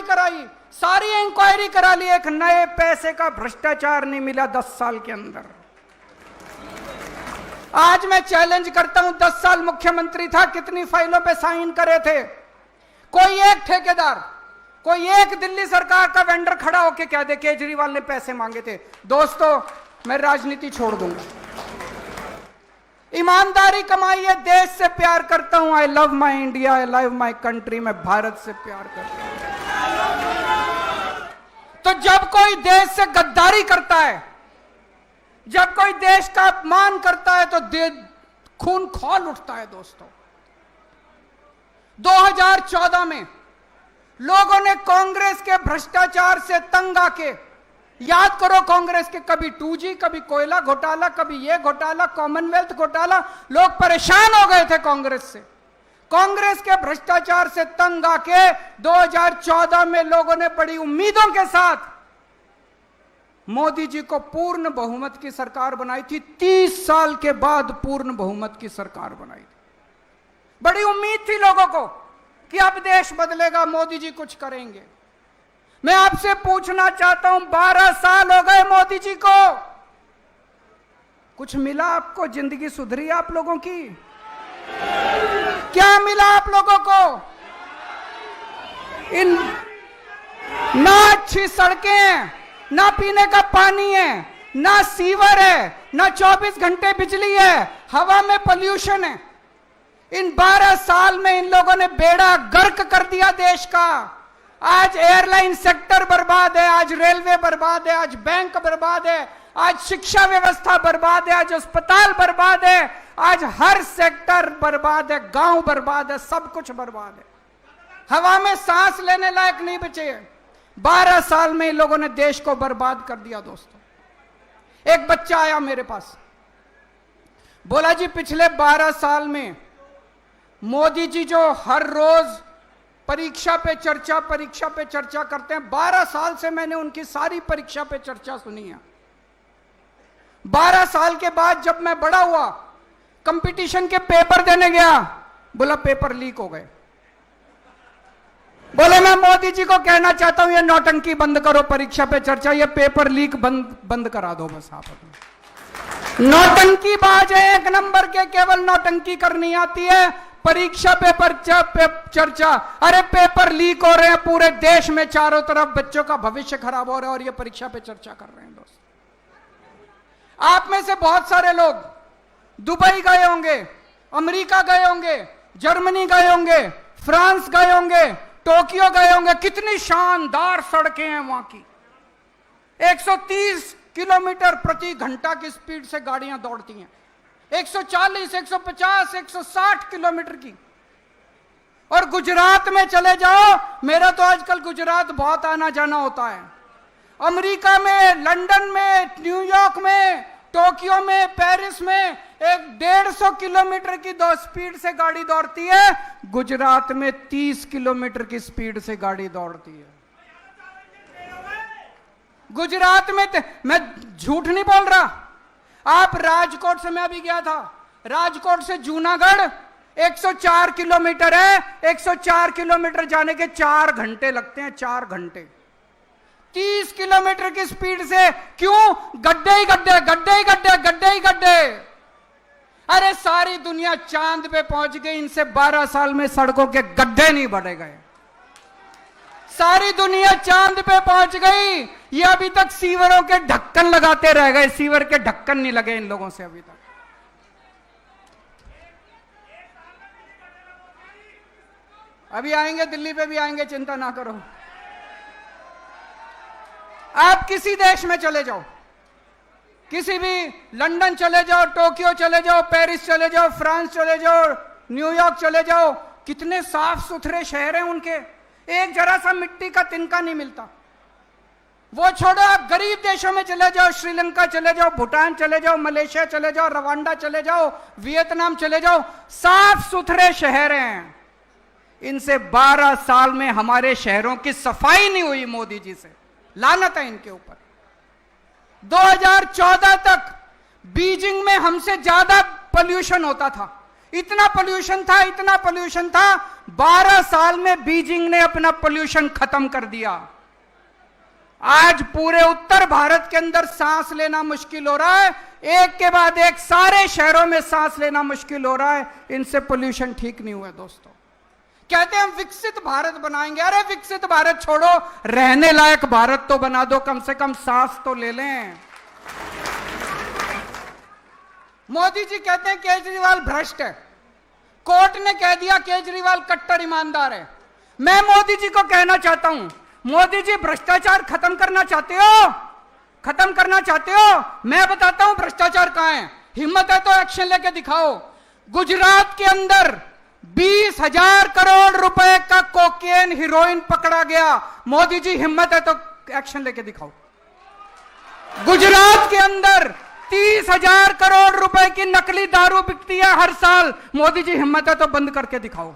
कराई, सारी इंक्वायरी करा ली, एक नए पैसे का भ्रष्टाचार नहीं मिला 10 साल के अंदर। आज मैं चैलेंज करता हूं, 10 साल मुख्यमंत्री था, कितनी फाइलों पे साइन करे थे? कोई एक ठेकेदार, कोई एक दिल्ली सरकार का वेंडर खड़ा होके कह दे केजरीवाल ने पैसे मांगे थे। दोस्तों, मैं राजनीति छोड़ दूंगा, ईमानदारी कमाई है, देश से प्यार करता हूं। I love my India, I love my country. मैं भारत से प्यार करता हूं। तो जब कोई देश से गद्दारी करता है, जब कोई देश का अपमान करता है, तो खून खौल उठता है दोस्तों। 2014 में लोगों ने कांग्रेस के भ्रष्टाचार से तंग आके, याद करो कांग्रेस के कभी 2G, कभी कोयला घोटाला, कभी ये घोटाला, कॉमनवेल्थ घोटाला, लोग परेशान हो गए थे कांग्रेस से। कांग्रेस के भ्रष्टाचार से तंग आके 2014 में लोगों ने बड़ी उम्मीदों के साथ मोदी जी को पूर्ण बहुमत की सरकार बनाई थी। 30 साल के बाद पूर्ण बहुमत की सरकार बनाई थी। बड़ी उम्मीद थी लोगों को कि अब देश बदलेगा, मोदी जी कुछ करेंगे। मैं आपसे पूछना चाहता हूं, 12 साल हो गए मोदी जी को, कुछ मिला आपको? जिंदगी सुधरी आप लोगों की? क्या मिला आप लोगों को? इन ना अच्छी सड़कें हैं, ना पीने का पानी है, ना सीवर है, ना 24 घंटे बिजली है, हवा में पोल्यूशन है। इन 12 साल में इन लोगों ने बेड़ा गर्क कर दिया देश का। आज एयरलाइन सेक्टर बर्बाद है, आज रेलवे बर्बाद है, आज बैंक बर्बाद है, आज शिक्षा व्यवस्था बर्बाद है, आज अस्पताल बर्बाद है, आज हर सेक्टर बर्बाद है, गांव बर्बाद है, सब कुछ बर्बाद है। हवा में सांस लेने लायक नहीं बचे। 12 साल में इन लोगों ने देश को बर्बाद कर दिया दोस्तों। एक बच्चा आया मेरे पास, बोला जी पिछले 12 साल में मोदी जी जो हर रोज परीक्षा पे चर्चा करते हैं, 12 साल से मैंने उनकी सारी परीक्षा पे चर्चा सुनी है। 12 साल के बाद जब मैं बड़ा हुआ, कंपटीशन के पेपर देने गया, बोला पेपर लीक हो गए। बोले मैं मोदी जी को कहना चाहता हूं, ये नौटंकी बंद करो, परीक्षा पे चर्चा, ये पेपर लीक बंद करा दो बस। आप नौटंकी बाज है, एक नंबर के, केवल नौटंकी करनी आती है। परीक्षा पेपर चर्चा, अरे पेपर लीक हो रहे हैं पूरे देश में, चारों तरफ बच्चों का भविष्य खराब हो रहा है और ये परीक्षा पे चर्चा कर रहे हैं दोस्त। आप में से बहुत सारे लोग दुबई गए होंगे, अमेरिका गए होंगे, जर्मनी गए होंगे, फ्रांस गए होंगे, टोक्यो गए होंगे। कितनी शानदार सड़कें हैं वहां की। 130 किलोमीटर प्रति घंटा की स्पीड से गाड़ियां दौड़ती हैं, 140, 150, 160 किलोमीटर की। और गुजरात में चले जाओ, मेरा तो आजकल गुजरात बहुत आना जाना होता है। अमेरिका में, लंदन में, न्यूयॉर्क में, टोक्यो में, पेरिस में 150 किलोमीटर की स्पीड से गाड़ी दौड़ती है। गुजरात में 30 किलोमीटर की स्पीड से गाड़ी दौड़ती है। गुजरात में मैं झूठ नहीं बोल रहा। आप राजकोट से, मैं अभी गया था, राजकोट से जूनागढ़ 104 किलोमीटर है। 104 किलोमीटर जाने के 4 घंटे लगते हैं, 4 घंटे। 30 किलोमीटर की स्पीड से, क्यों? गड्ढे ही गड्ढे, गड्ढे ही गड्ढे, गड्ढे ही गड्ढे। अरे सारी दुनिया चांद पे पहुंच गई, इनसे 12 साल में सड़कों के गड्ढे नहीं बढ़े गए। सारी दुनिया चांद पे पहुंच गई, ये अभी तक सीवरों के ढक्कन लगाते रह गए। सीवर के ढक्कन नहीं लगे इन लोगों से अभी तक। अभी आएंगे, दिल्ली पे भी आएंगे, चिंता ना करो। आप किसी देश में चले जाओ, किसी भी, लंदन चले जाओ, टोक्यो चले जाओ, पेरिस चले जाओ, फ्रांस चले जाओ, न्यूयॉर्क चले जाओ, कितने साफ सुथरे शहर हैं उनके। एक जरा सा मिट्टी का तिनका नहीं मिलता। वो छोड़ो, आप गरीब देशों में चले जाओ, श्रीलंका चले जाओ, भूटान चले जाओ, मलेशिया चले जाओ, रवांडा चले जाओ, वियतनाम चले जाओ, साफ सुथरे शहर हैं। इनसे 12 साल में हमारे शहरों की सफाई नहीं हुई मोदी जी से। लानत है इनके ऊपर। 2014 तक बीजिंग में हमसे ज्यादा पोल्यूशन होता था। इतना पोल्यूशन था, इतना पोल्यूशन था। 12 साल में बीजिंग ने अपना पोल्यूशन खत्म कर दिया। आज पूरे उत्तर भारत के अंदर सांस लेना मुश्किल हो रहा है। एक के बाद एक सारे शहरों में सांस लेना मुश्किल हो रहा है। इनसे पोल्यूशन ठीक नहीं हुआ दोस्तों। कहते हैं हम विकसित भारत बनाएंगे। अरे विकसित भारत छोड़ो, रहने लायक भारत तो बना दो, कम से कम सांस तो ले लें। मोदी जी कहते हैं केजरीवाल भ्रष्ट है। कोर्ट ने कह दिया केजरीवाल कट्टर ईमानदार है। मैं मोदी जी को कहना चाहता हूं, मोदी जी भ्रष्टाचार खत्म करना चाहते हो? खत्म करना चाहते हो? मैं बताता हूं भ्रष्टाचार कहां है। हिम्मत है तो एक्शन लेके दिखाओ। गुजरात के अंदर 20,000 करोड़ रुपए का कोकेन हीरोइन पकड़ा गया। मोदी जी हिम्मत है तो एक्शन लेके दिखाओ। गुजरात के अंदर 30,000 करोड़ रुपए की नकली दारू बिकती है हर साल। मोदी जी हिम्मत है तो बंद करके दिखाओ।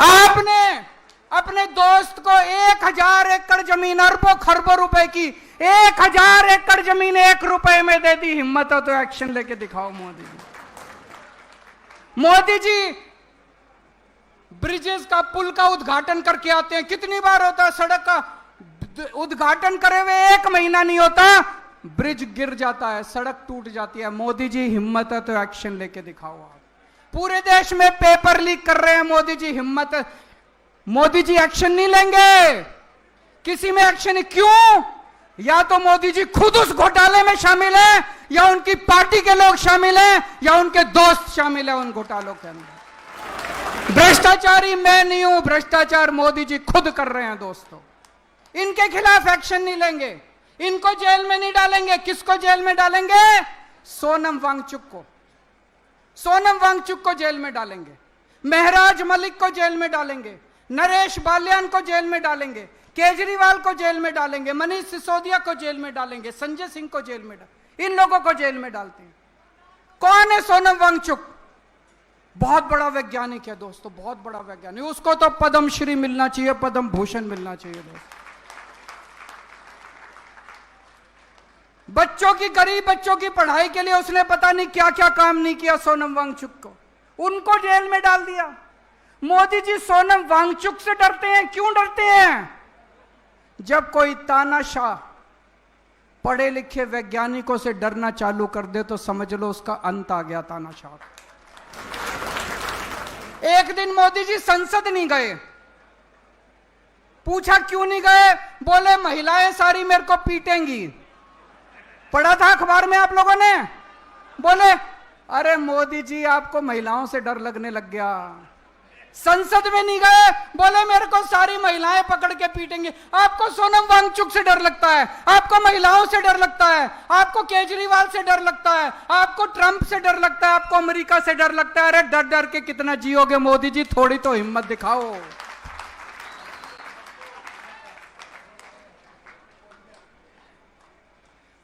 आपने अपने दोस्त को 1,000 एकड़ जमीन, अरबों खरबों रुपए की 1,000 एकड़ जमीन 1 रुपए में दे दी। हिम्मत हो तो एक्शन लेके दिखाओ मोदी जी। मोदी जी ब्रिजेस का, पुल का उद्घाटन करके आते हैं। कितनी बार होता है? सड़क का उद्घाटन करे हुए 1 महीना नहीं होता, ब्रिज गिर जाता है, सड़क टूट जाती है। मोदी जी हिम्मत है तो एक्शन लेके दिखाओ। आप पूरे देश में पेपर लीक कर रहे हैं। मोदी जी हिम्मत है, मोदी जी एक्शन नहीं लेंगे। किसी में एक्शन नहीं। क्यों? या तो मोदी जी खुद उस घोटाले में शामिल है, या उनकी पार्टी के लोग शामिल हैं, या उनके दोस्त शामिल है उन घोटालों के अंदर। भ्रष्टाचारी मैं नहीं हूं, भ्रष्टाचार मोदी जी खुद कर रहे हैं दोस्तों। इनके खिलाफ एक्शन नहीं लेंगे, इनको जेल में नहीं डालेंगे। किसको जेल में डालेंगे? सोनम वांगचुक को। सोनम वांगचुक को जेल में डालेंगे, महराज मलिक को जेल में डालेंगे, नरेश बाल्यान को जेल में डालेंगे, केजरीवाल को जेल में डालेंगे, मनीष सिसोदिया को जेल में डालेंगे, संजय सिंह को जेल में डालेंगे। इन लोगों को जेल में डालते हैं। कौन है सोनम वांगचुक? बहुत बड़ा वैज्ञानिक है दोस्तों, बहुत बड़ा वैज्ञानिक। उसको तो पद्म श्री मिलना चाहिए, पद्म भूषण मिलना चाहिए दोस्तों। बच्चों की, गरीब बच्चों की पढ़ाई के लिए उसने पता नहीं क्या क्या काम नहीं किया सोनम वांगचुक को, उनको जेल में डाल दिया। मोदी जी सोनम वांगचुक से डरते हैं। क्यों डरते हैं? जब कोई तानाशाह पढ़े लिखे वैज्ञानिकों से डरना चालू कर दे तो समझ लो उसका अंत आ गया तानाशाह। एक दिन मोदी जी संसद नहीं गए। पूछा क्यों नहीं गए? बोले महिलाएं सारी मेरे को पीटेंगी। पढ़ा था अखबार में आप लोगों ने? बोले अरे मोदी जी आपको महिलाओं से डर लगने लग गया। संसद में नहीं गए, बोले मेरे को सारी महिलाएं पकड़ के पीटेंगे। आपको सोनम वांगचुक से डर लगता है, आपको महिलाओं से डर लगता है, आपको केजरीवाल से डर लगता है, आपको ट्रंप से डर लगता है, आपको अमेरिका से डर लगता है। अरे डर डर के कितना जियोगे मोदी जी, थोड़ी तो हिम्मत दिखाओ।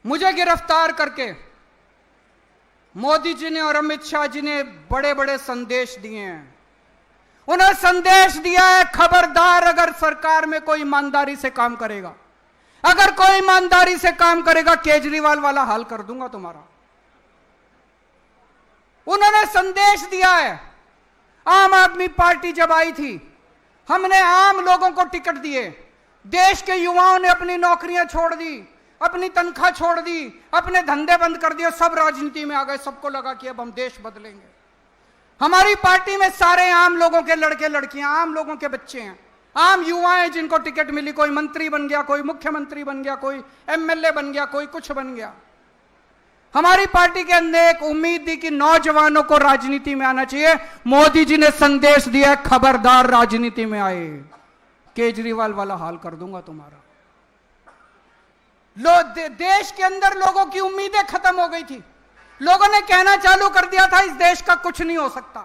मुझे गिरफ्तार करके मोदी जी ने और अमित शाह जी ने बड़े बड़े संदेश दिए हैं। उन्हें संदेश दिया है, खबरदार अगर सरकार में कोई ईमानदारी से काम करेगा, अगर कोई ईमानदारी से काम करेगा, केजरीवाल वाला हाल कर दूंगा तुम्हारा। उन्होंने संदेश दिया है। आम आदमी पार्टी जब आई थी, हमने आम लोगों को टिकट दिए। देश के युवाओं ने अपनी नौकरियां छोड़ दी, अपनी तनख्वाह छोड़ दी, अपने धंधे बंद कर दिए, सब राजनीति में आ गए। सबको लगा कि अब हम देश बदलेंगे। हमारी पार्टी में सारे आम लोगों के लड़के लड़कियां, आम लोगों के बच्चे हैं, आम युवा हैं जिनको टिकट मिली। कोई मंत्री बन गया, कोई मुख्यमंत्री बन गया, कोई एमएलए बन गया, कोई कुछ बन गया। हमारी पार्टी के अंदर एक उम्मीद थी कि नौजवानों को राजनीति में आना चाहिए। मोदी जी ने संदेश दिया, खबरदार राजनीति में आए, केजरीवाल वाला हाल कर दूंगा तुम्हारा। देश के अंदर लोगों की उम्मीदें खत्म हो गई थी। लोगों ने कहना चालू कर दिया था इस देश का कुछ नहीं हो सकता।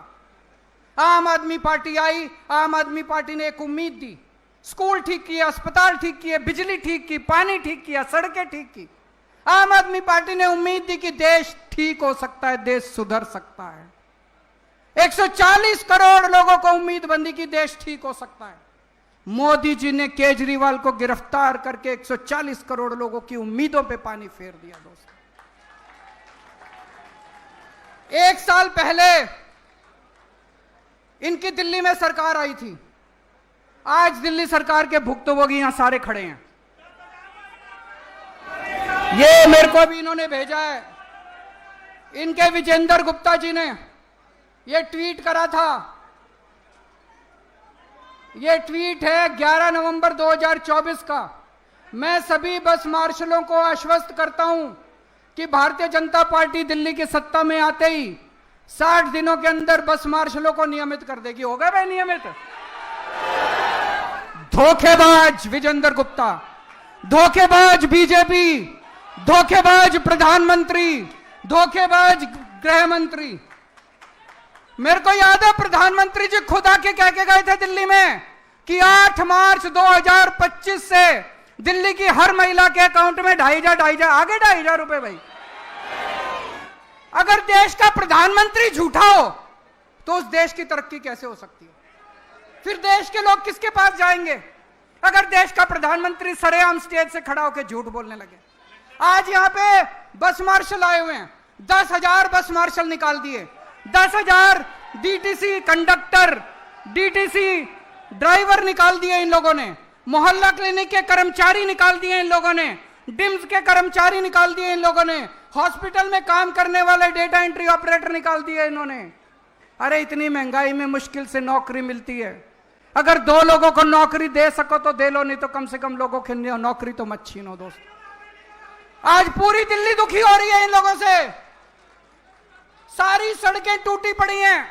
आम आदमी पार्टी आई, आम आदमी पार्टी ने एक उम्मीद दी। स्कूल ठीक किए, अस्पताल ठीक किए, बिजली ठीक की, पानी ठीक किया, सड़कें ठीक की। आम आदमी पार्टी ने उम्मीद दी कि देश ठीक हो सकता है, देश सुधर सकता है। 140 करोड़ लोगों को उम्मीद बंदी की देश ठीक हो सकता है। मोदी जी ने केजरीवाल को गिरफ्तार करके 140 करोड़ लोगों की उम्मीदों पे पानी फेर दिया दोस्तों। 1 साल पहले इनकी दिल्ली में सरकार आई थी। आज दिल्ली सरकार के भुक्तभोगी यहां सारे खड़े हैं। ये मेरे को भी इन्होंने भेजा है। इनके विजेंद्र गुप्ता जी ने ये ट्वीट करा था। ये ट्वीट है 11 नवंबर 2024 का। मैं सभी बस मार्शलों को आश्वस्त करता हूं कि भारतीय जनता पार्टी दिल्ली की सत्ता में आते ही 60 दिनों के अंदर बस मार्शलों को नियमित कर देगी। होगा भाई नियमित? धोखेबाज विजेंद्र गुप्ता, धोखेबाज बीजेपी, धोखेबाज प्रधानमंत्री, धोखेबाज गृह मंत्री। मेरे को याद है प्रधानमंत्री जी खुद आके कह के गए थे दिल्ली में कि 8 मार्च 2025 से दिल्ली की हर महिला के अकाउंट में 2,500 आगे 2,500 रुपए। भाई अगर देश का प्रधानमंत्री झूठा हो तो उस देश की तरक्की कैसे हो सकती है? फिर देश के लोग किसके पास जाएंगे? अगर देश का प्रधानमंत्री सरेआम स्टेज से खड़ा होकर झूठ बोलने लगे। आज यहां पे बस मार्शल आए हुए हैं, 10,000 बस मार्शल निकाल दिए, 10,000 डीटीसी कंडक्टर, डीटीसी ड्राइवर निकाल दिए इन लोगों ने, मोहल्ला क्लिनिक के कर्मचारी निकाल दिए इन लोगों ने, डिम्स के कर्मचारी निकाल दिए इन लोगों ने, हॉस्पिटल में काम करने वाले डेटा एंट्री ऑपरेटर निकाल दिए इन्होंने। अरे इतनी महंगाई में मुश्किल से नौकरी मिलती है। अगर 2 लोगों को नौकरी दे सको तो दे लो, नहीं तो कम से कम लोगों की नौकरी तो मत छीनो दोस्त। आज पूरी दिल्ली दुखी हो रही है इन लोगों से। सारी सड़कें टूटी पड़ी हैं,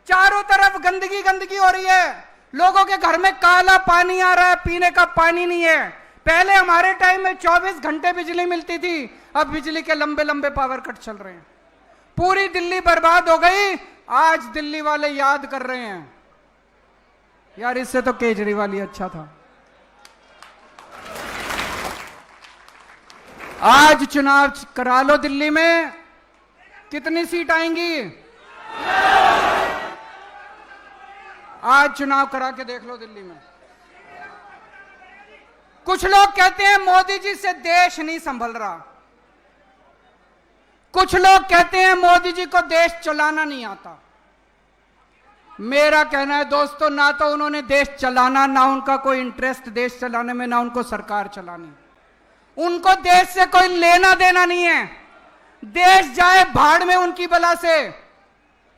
चारों तरफ गंदगी गंदगी हो रही है, लोगों के घर में काला पानी आ रहा है, पीने का पानी नहीं है। पहले हमारे टाइम में 24 घंटे बिजली मिलती थी, अब बिजली के लंबे लंबे पावर कट चल रहे हैं। पूरी दिल्ली बर्बाद हो गई। आज दिल्ली वाले याद कर रहे हैं यार इससे तो केजरीवाल ही अच्छा था। आज चुनाव करा लो दिल्ली में, कितनी सीट आएंगी? आज चुनाव करा के देख लो दिल्ली में। कुछ लोग कहते हैं मोदी जी से देश नहीं संभल रहा, कुछ लोग कहते हैं मोदी जी को देश चलाना नहीं आता। मेरा कहना है दोस्तों, ना तो उन्होंने देश चलाना, ना उनका कोई इंटरेस्ट देश चलाने में, ना उनको सरकार चलानी। उनको देश से कोई लेना देना नहीं है। देश जाए भाड़ में उनकी बला से।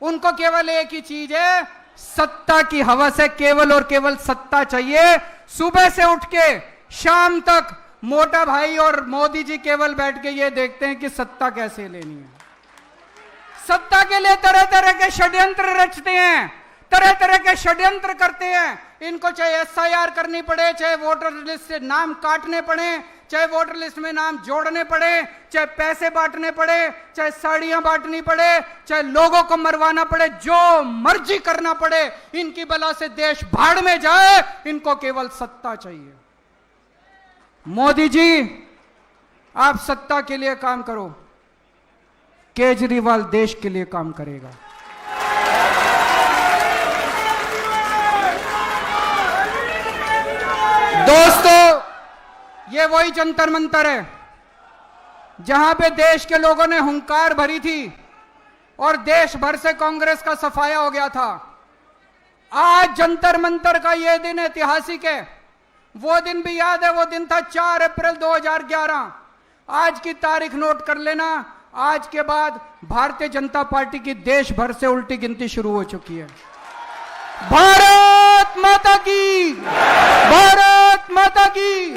उनको केवल एक ही चीज है, सत्ता की हवस है, केवल और केवल सत्ता चाहिए। सुबह से उठ के शाम तक मोटा भाई और मोदी जी केवल बैठ के ये देखते हैं कि सत्ता कैसे लेनी है। सत्ता के लिए तरह तरह के षड्यंत्र रचते हैं, तरह तरह के षड्यंत्र करते हैं। इनको चाहे एसआईआर करनी पड़े, चाहे वोटर लिस्ट से नाम काटने पड़े, चाहे वोटर लिस्ट में नाम जोड़ने पड़े, चाहे पैसे बांटने पड़े, चाहे साड़ियां बांटनी पड़े, चाहे लोगों को मरवाना पड़े, जो मर्जी करना पड़े, इनकी बला से देश भाड़ में जाए। इनको केवल सत्ता चाहिए। मोदी जी आप सत्ता के लिए काम करो, केजरीवाल देश के लिए काम करेगा। दोस्तों, ये वही जंतर मंतर है जहां पे देश के लोगों ने हुंकार भरी थी और देश भर से कांग्रेस का सफाया हो गया था। आज जंतर मंतर का ये दिन ऐतिहासिक है। वो दिन भी याद है, वो दिन था 4 अप्रैल 2011। आज की तारीख नोट कर लेना। आज के बाद भारतीय जनता पार्टी की देश भर से उल्टी गिनती शुरू हो चुकी है। भारत माता की, भारत माता की।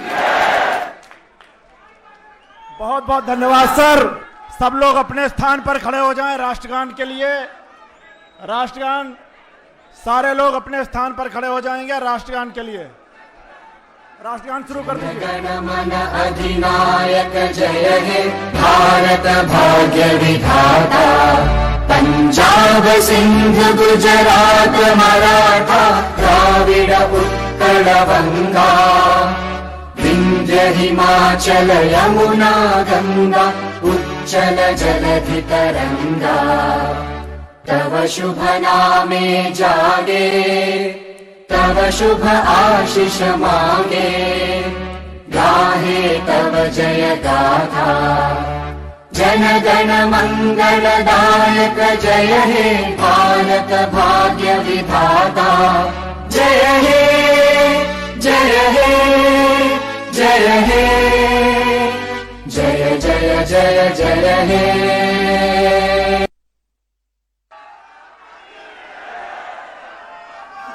बहुत बहुत धन्यवाद सर। सब लोग अपने स्थान पर खड़े हो जाएं राष्ट्रगान के लिए। राष्ट्रगान, सारे लोग अपने स्थान पर खड़े हो जाएंगे राष्ट्रगान के लिए। राष्ट्रगान शुरू कर दीजिए। जनगण अधिनायक जय हे भारत भाग्य विधाता, पंजाब सिंध गुजरात मराठा द्राविड उत्कल बंगा, विंध्य हिमाचल यमुना गंगा उच्चल जलधि तरंगा, तव शुभ नामे जागे, तव शुभ आशीष मांगे, गाहे तव जय गाथा, जन गण मंगलदायक जय हे भारत भाग्य विधाता, जय हे जय हे जय हे जय जय जय जय हे।